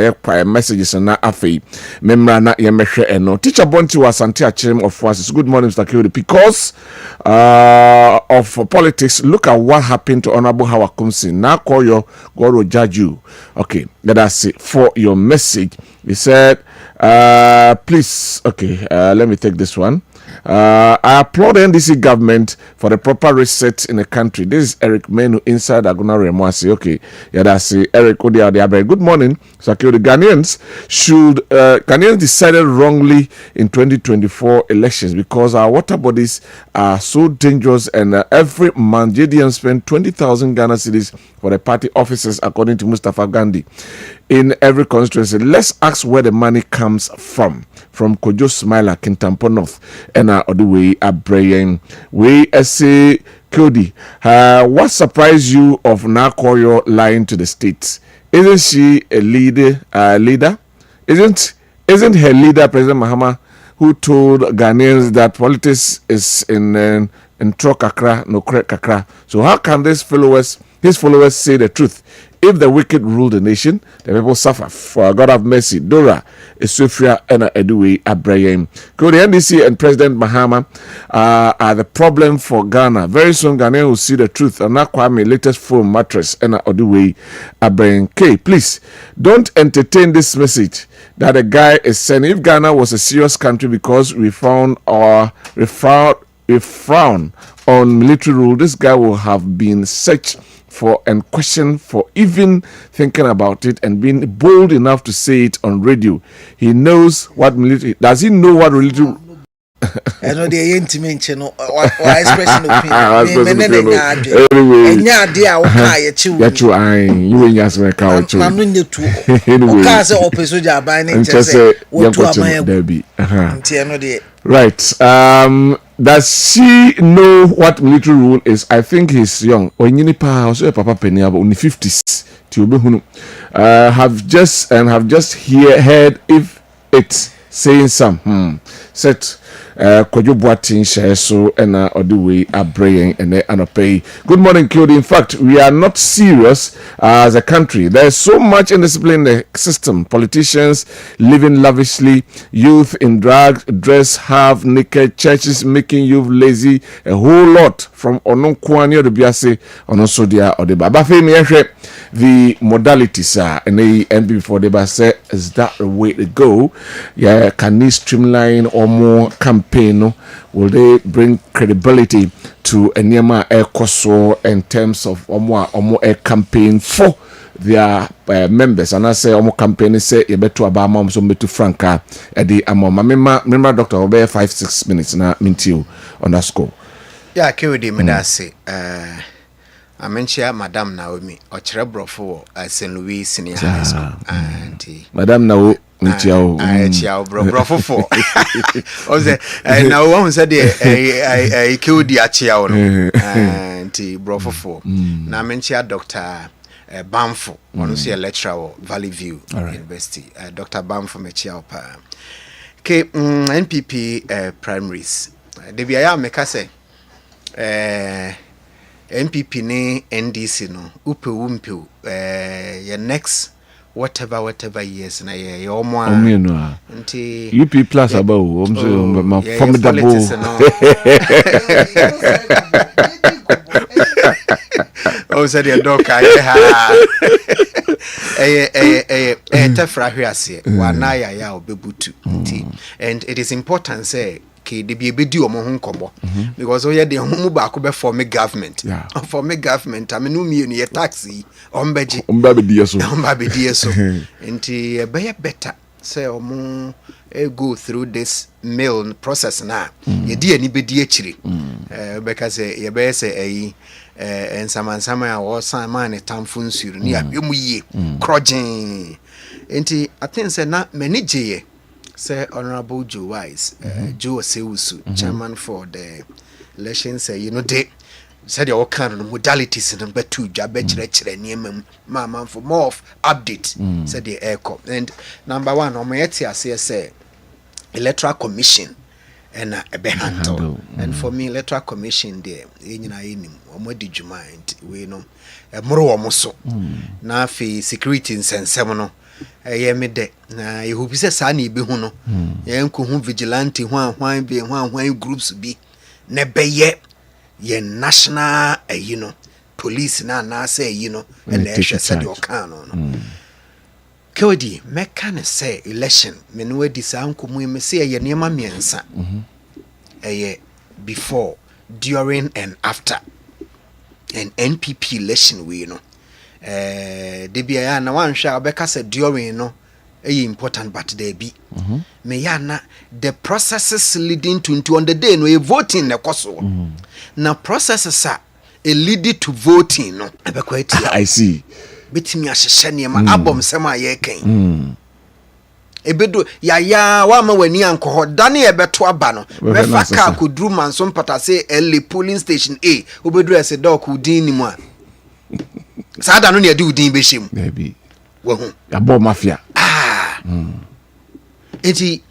messages na afi memra na yemehwe eno teacher Bonti was Ntie achim of was good morning Mr. Kewode because of politics. Look at what happened to Honorable Howard Kumsin. Now call your God will judge you. Okay, that's it for your message. He said, please, okay, let me take this one. I applaud the NDC government for the proper reset in the country. This is Eric Menu inside Aguna Remwasi. Okay, yeah, that's it. Eric Odiabe. Good morning. So, the Ghanaians Ghanaians decided wrongly in 2024 elections because our water bodies are so dangerous, and every month JDM spend 20,000 Ghana cedis for the party offices, according to Mustafa Gandhi, in every constituency. Let's ask where the money comes from Kojo Smiler, Kintampo North, and all the way Abrayan. We say Kewode, what surprised you of Nakoyo lying to the states? Isn't she a leader? Isn't her leader President Mahama, who told Ghanaians that politics is in Trokakra, no Kakra? So how can his followers say the truth? If the wicked rule the nation, the people suffer. For God have mercy. Dora, Esufria, and Eduwe Abraham. The NDC and President Mahama are the problem for Ghana. Very soon, Ghana will see the truth. And now, Kwame, latest foam mattress, and Eduwe Abraham. Please, don't entertain this message that the guy is saying. If Ghana was a serious country because we frown on military rule, this guy will have been searched for and questioned for even thinking about it and being bold enough to say it on radio. He knows what military. Does he know what military? I know the intimate no expression opinion. Anyway, right. Does she know what military rule is? I think he's young. Also, Papa Penny, only 50s. Have just heard if it's saying some set Kojo Boatin so and Oduwe Abraham and Anopay. Good morning, Kewode. In fact, we are not serious as a country. There is so much indiscipline in the system. Politicians living lavishly, youth in drag, dress half naked, churches making youth lazy, a whole lot from Ononkwani or the Biase, Onosodia or the Babafe Mieshe. The modalities are and the MP before the Basse is that the way to go? Yeah, can they streamline or more campaign? Will they bring credibility to Enyema Air Koso in terms of more air campaign for their members and I say omo campaign say you better about mom so to franca the remember Dr. Obey 5-6 minutes na mintiu underscore. Yeah, Kewedi Medasi. I mentioned Madame Naomi or Cherebrofo at St. Louis Senior High School. Auntie Madame Nao Ntiao. Chiao Brofo. Now one said I killed the Achiao. Auntie Brofo. Now mentioned Dr. Bamfo, one who's a lecturer Valley View University. Dr. Bamfo Mechiao Pa. NPP primaries. Debiaya Mekase. NPP ne NDC no upe umpe your next whatever years na ye omo nti UP plus about formidable said the doka tefra hwiase wana ya obebutu nti and it is important say the be omo ho nkomo because we dey ho ba ko be form government form government I mean no me no taxi ombeji omba be so nti be better say omo go through this mill process na ye di ani be di akire because ye be say ensamansama a wo san man tamfo nsuru ni abemu yie krogin nti I think say na manage say Honorable Joe Wise, Joe Seusu, chairman for the elections, they said all kind of modalities and number 2, Jabech, Mamma for more of update, said the airco. And number 1, on my say electoral commission and a behandle. And for me, electoral commission there, in or did you mind? We know a moro moso. Now, security in Semono. Me de na ye hobi se sa na ibe hu no ye nko hu vigilante hwan groups bi ne beye ye national police na say and they should say the kan no kodi meka ne say election me no adi sa nko mu me say ye niam miensa before, during and after an NPP election we Debia na one shall be cast during no important but there be me yana the processes leading to on the day no voting the koso na processes are lead to voting no I see betimi ahyehye ne ma abom sema ye kan ebedo ya wa ma wani anko dane ebeto aba no me faka kodru manso mpata say LA polling station A obedu ese dog udin ni mu a sada no ne adi udin be hjem maybe wo hu ya bo mafia enti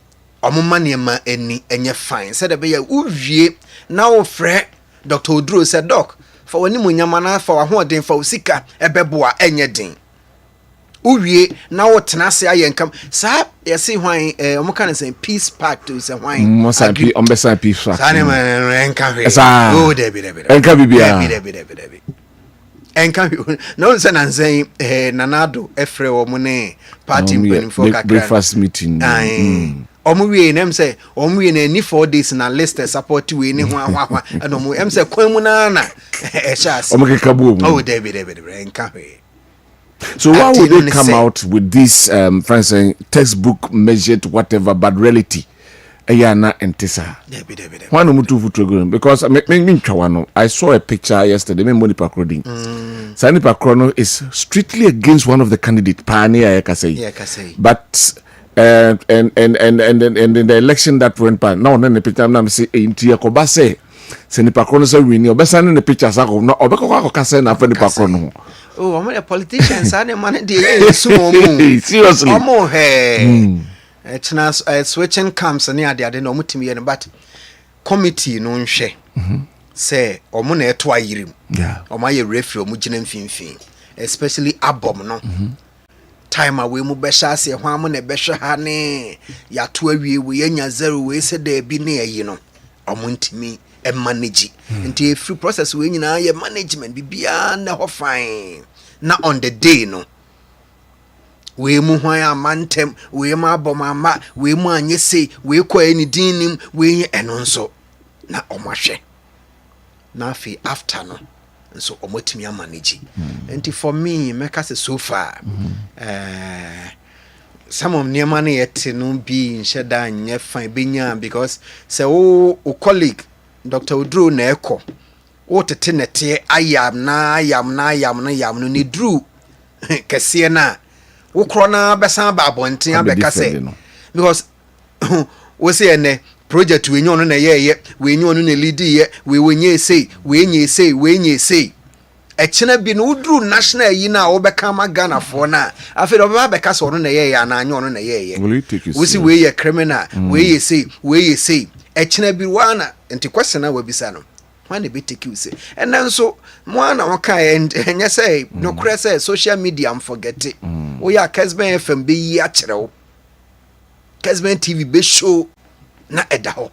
omoma ne ma eni enye fine said be ya uwie na wo frɛ Dr. Oduro said doc for wani mu nyama na fa wa ho den fa usika ebeboa enye den uwie na wo tena se ayenkam sa yesi hwan omoka ne say peace pact to say hwan mo sa pi ombesa peace pact sa ne man enka we go debi enka bibia debi enka no say nan say nanado efre wo mu ne party mpanimfo kakra breakfast meeting omuwie nem say omuwie na ni 4 days na list support we ni hwa and omu em say kwan mu na chance omukeka bu oh debi enka we. So why would they come out with this friends saying textbook measured whatever but reality ayana entisa one mutu futrogram because I saw a picture yesterday me money pakroding Sani Pakrono is strictly against one of the candidate pioneer yakasei but and in the election that went by now the picture na say Ntie Koba say Sani Pakrono say win obesa in the picture sako na obekwa kase na Sani Pakrono. Oh, I'm a politician, son, and money. Seriously, I'm hey. It's switching camps and I didn't know much, but committee no share. Say, or money at Twirim, or my refuge, Mujin Fin, especially Abom, no time away, Mubesha say, Wamon, a besha honey, Yatwe, we in your 0 way said there be near, or Muntimi. And manage until free process when you your management be beyond the fine. Not on the day no. We muhaya mantem, we ma bomama, we man ye say, we kwa any dinim, we and also na omashe. Na fi after no. so omotimi manage. And for me make us so far some of near money yet no be in sheda nye fine binya because say o colleague Dr. Udru na eko o tete nete ayam no ni Drew kese na wo krona besa ba abonten abeka say because we say ene project we nyon no na ye we nyon no na lead ye we nye say echena bi no udru national yi na wo beka ma Ghana for na afi do ba beka so no na ye ya na nyon no na ye we see we ye criminal we ye say echena bi wana enti question na we bisa no when they be take you say and then so one okay and you say no say social media am forget it we ya Kessben FM be yi a kire wo Kessben TV be show na edaho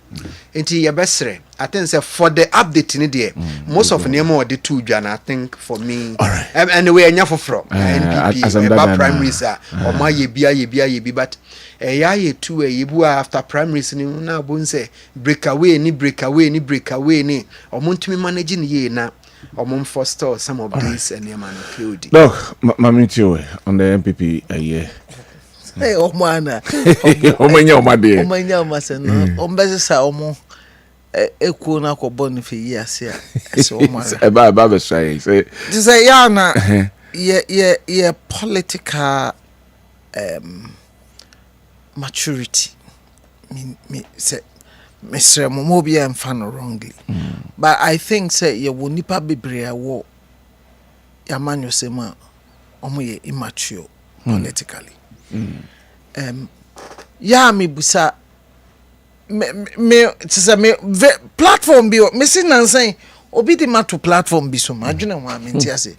enti ye besre I think say for the update in there most of them are the two and I think for me anyway enya foforo NPP about primaries or my ye bi but ye two ye bu after primaries ni na bon say breakaway ni omontumi manage ni ye na omon foster some of these and your man killed no mamintio on the MPP yeah. Hey, Omana. Omanya omade. Omanya omasena. Ombese sa omo eku na ko boni fi yase a. So Omana. E ba be say. This ya na ye political maturity. Me say Mr. Momobi am fan wrongly. But I think say ye wo nipa bebre wo ya manyo sema omo ye immature politically. Yeah, me busa me platform bi me sin nan say obi di matter platform bi so ma adwene ho amenti ase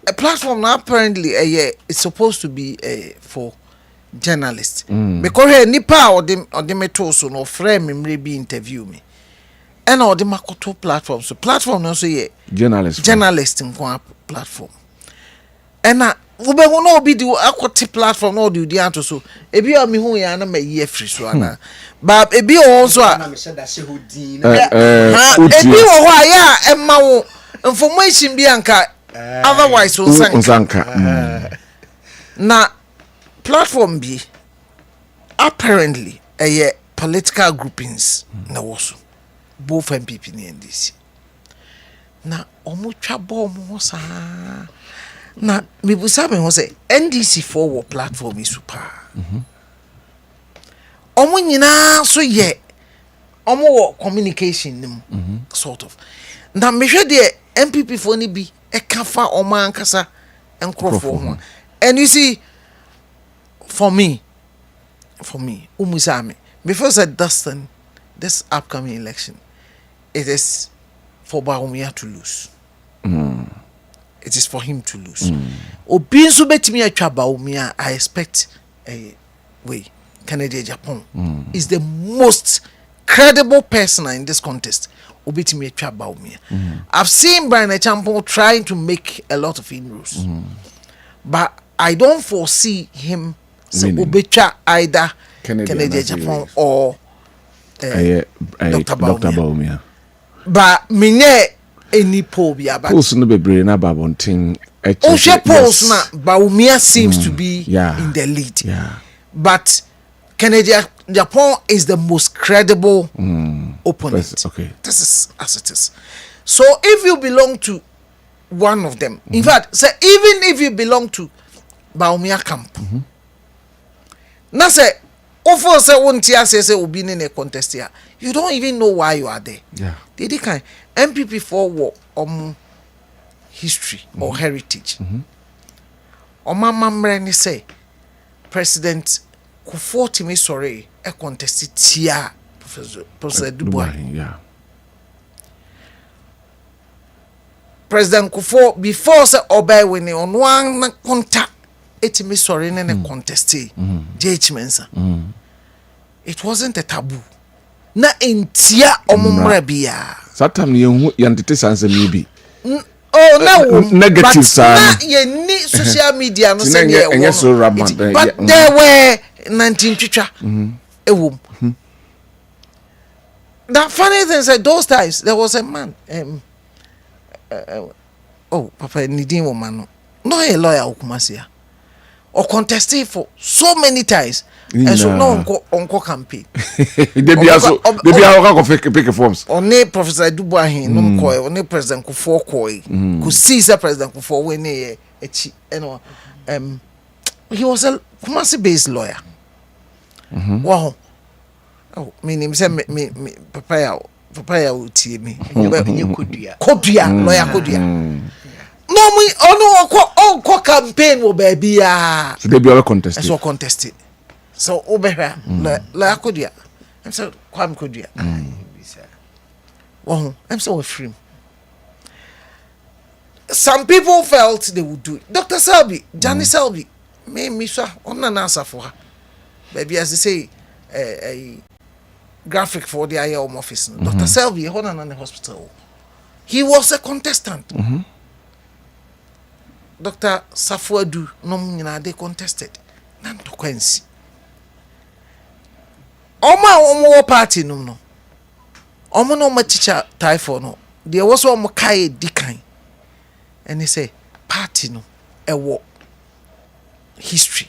a platform now apparently it's supposed to be for journalists because here nipa or the meto so no frame me be interview me and or the makoto platform so platform no so ye journalist nko platform and ube no obi di akwoti platform no di anto so ebi o mi hu ya na mayi afri so ana ba ebi o so a ebi o ho ya emma wo information bi anka otherwise unsanka na platform bi apparently political groupings na woso both MPP ni NDC na omo twa bo mo sa na me busa me ho say NDC for platform is super omo nyina so ye omo wo communication nim sort of na me hwe de MPP for ni bi e ka fa omo ankasa enkrofo ho and you see for me umusa me before said Dustin this upcoming election it is for Bawumia to lose. It is for him to lose. Obi nso betimi atwa Bawumia I expect Canada Japan is the most credible person in this contest. Obetimi atwa Bawumia. I've seen Brian Echampo trying to make a lot of inroads. But I don't foresee him obetwa either Canada Japan or Dr. Bawumia. But minye any poll be about polls no bebre na babontin polls na Bawumia seems to be in the lead. But Canada Japan is the most credible opponent. Okay. This is as it is. So if you belong to one of them, in fact, say even if you belong to Bawumia camp, na say ofo say won't say obi ne contest here, you don't even know why you are there. They kind MPP for war history or heritage. Mama mreni say President Kufuor timi sorry a contest tia Professor Dubois. President Kufuor before say obey when on one contact etimi sorry ne contest JH Mensa. It wasn't a taboo. Na entia omumra bia. Satam ye yantete sanse bi. Oh no, negative na ye ni social media no say ye so rampant. But there were 19 twitwa ewom. The funny thing is that those times there was a man oh papa nidin woman no a lawyer okumasia or contested for so many times and so no onko campaign they be how pick forms only Professor Dubois no ko only President Kufuor ko see President Kufuor we ne echi he was a Kumasi based lawyer. Wow. Oh, me name say me papaya utie me. Kodua lawyer Kodua. No me no campaign wo baby ah. So they be all contested. So contested. So obehwa lawyer Kodua. I'm so Kwam Kodua. Wow, I'm so free. Some people felt they would do it. Dr. Selby, Johnny Selby, me so on an answer for her. Baby, as they say, a graphic for the IR home office. Dr. Selby, on an hospital. He was a contestant. Dr. Safuadu, no, they contested. None to Quincy. Oma party, no. Oma no my teacher, typhoid, no. There was one Mokai Dikai. And they say, party, no, a war. History.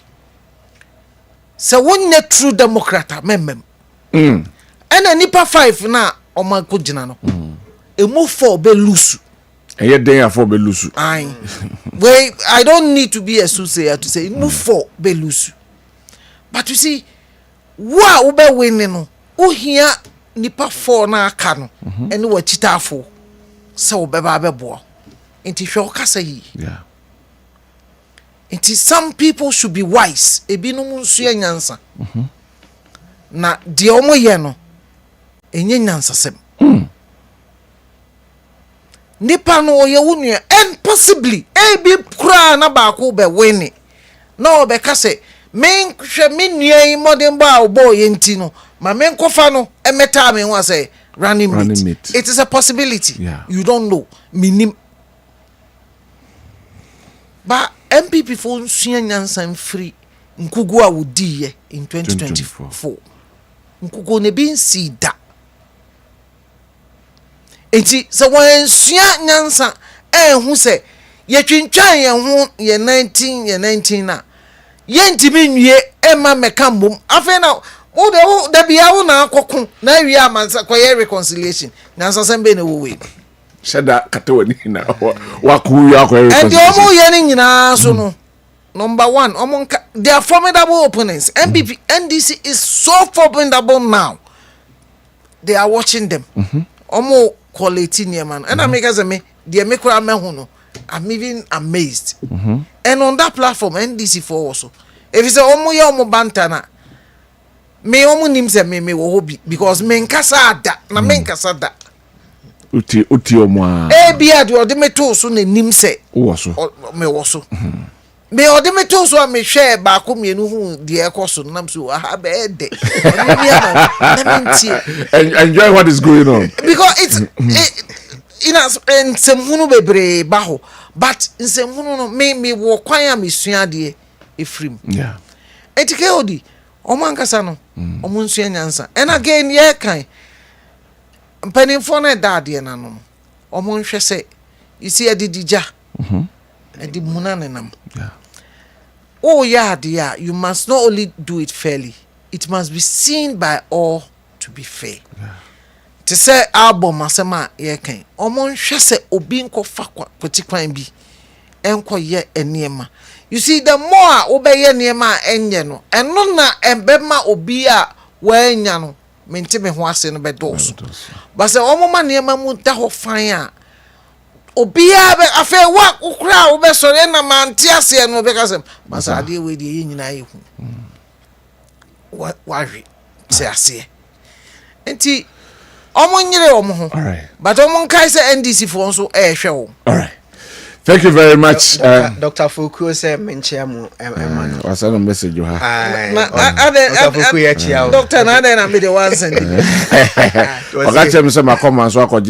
So when you true Democrat, memem. And a nipa 5 na o ma ko gina no. E move for be loose. And yet they are for be loose. Wait, I don't need to be a soothsayer to say move for be loose. But you see, wa ube winning no. O here nipa 4 na aka no. And we chita for. So be ba be bo. Inti hwe okasa yi. Yeah. Inti some people should be wise. Ebi no munsu nyansa. Na de omo ye no enye nyansa sem. Nipa no ye wunu and possibly ebi kura na ba ko be win. Na be ka say men hwe men nua modern ba obo ye nti no ma men kofa no emeta me ho say running mate. It is a possibility. Yeah. You don't know. Minim. But MPP for nyansa free nkugu a wodi ye in 2024. Nkugu ne bin si da. Enti se wan sua nyansa hu se ye twintwan ye ho ye 19 na ye ntimi nwie ma meka mbom afa na wo de da bia wo na akokun na wi amansa koye reconciliation nyansa sembe na wo we Shada katawani na wakuyu akwa and the omo ye ni nyina so no number 1 they are formidable opponents. MPP NDC is so formidable now. They are watching them. Omo quality near man and I make as me they make me no I'm even amazed. And on that platform NDC for also if it's omo ye omo bantana me omo nim se me wo hobi because me nkasa da na me nkasa da uti omwa bia de ode meto so na nim se wo so me wo so me ode meto so me hwe ba ko mienu hu de ekoso nam so aha be de enjoy what is going on because it's in semhunu bebre ba ho but in semhunu no me wo kwan am sua de efrim yeah etike odi omo ankasa no omo nsua nyansa and again ye kan mpanimfo na daade na no omo nhwe se you see adidija edi munane nam yeah oh yeah dear you must not only do it fairly it must be seen by all to be fair to say album asema ye kan omo nhwe se obi nkofa kwatikwan bi enko ye eniema you see the more obeye niema enye no eno na embema obi a wanya no mente me ho ase no be doso but say omo ma niema mu da ho fan a obi a be afa wa ukura wo be sore na mante ase no be kasem masa ade we de yin nyina yehu wa hwe se ase enti omo nyire omo ho all right but omo nkai se NDC fo nso hwe wo all right. Thank you very much. Dr. Fuku said, "Menchiamu, what's on message you have?" Dr. Fuku, yeah, Doctor, now then I made the one send. I got him some comments. So I could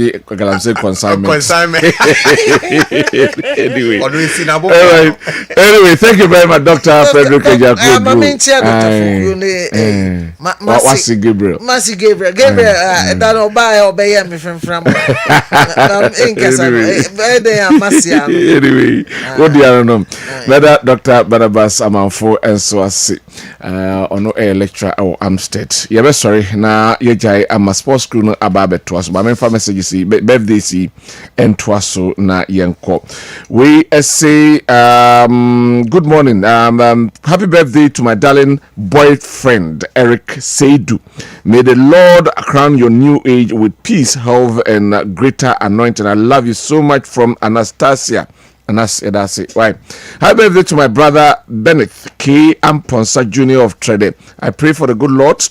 say consignment. Anyway, thank you very much, Dr. Frederick Ejaku. Masi Gabriel. Masi Gabriel. Gabriel, that no buy or buy me from. Masi. Anyway, what do you know? Whether Dr. Barnabas Amanfo and so I see on a lecturer or Amstead. Yeah, sorry. Now you jai am a sports crew no ababe twas. But my message see birthday see and twaso na yenko. We say good morning. Happy birthday to my darling boyfriend Eric Seidu. May the Lord crown your new age with peace, health, and greater anointing. I love you so much from Anastasia. And that's it. Right. Happy birthday to my brother Bennett K. Amponsa Jr. of Trede. I pray for the good Lord to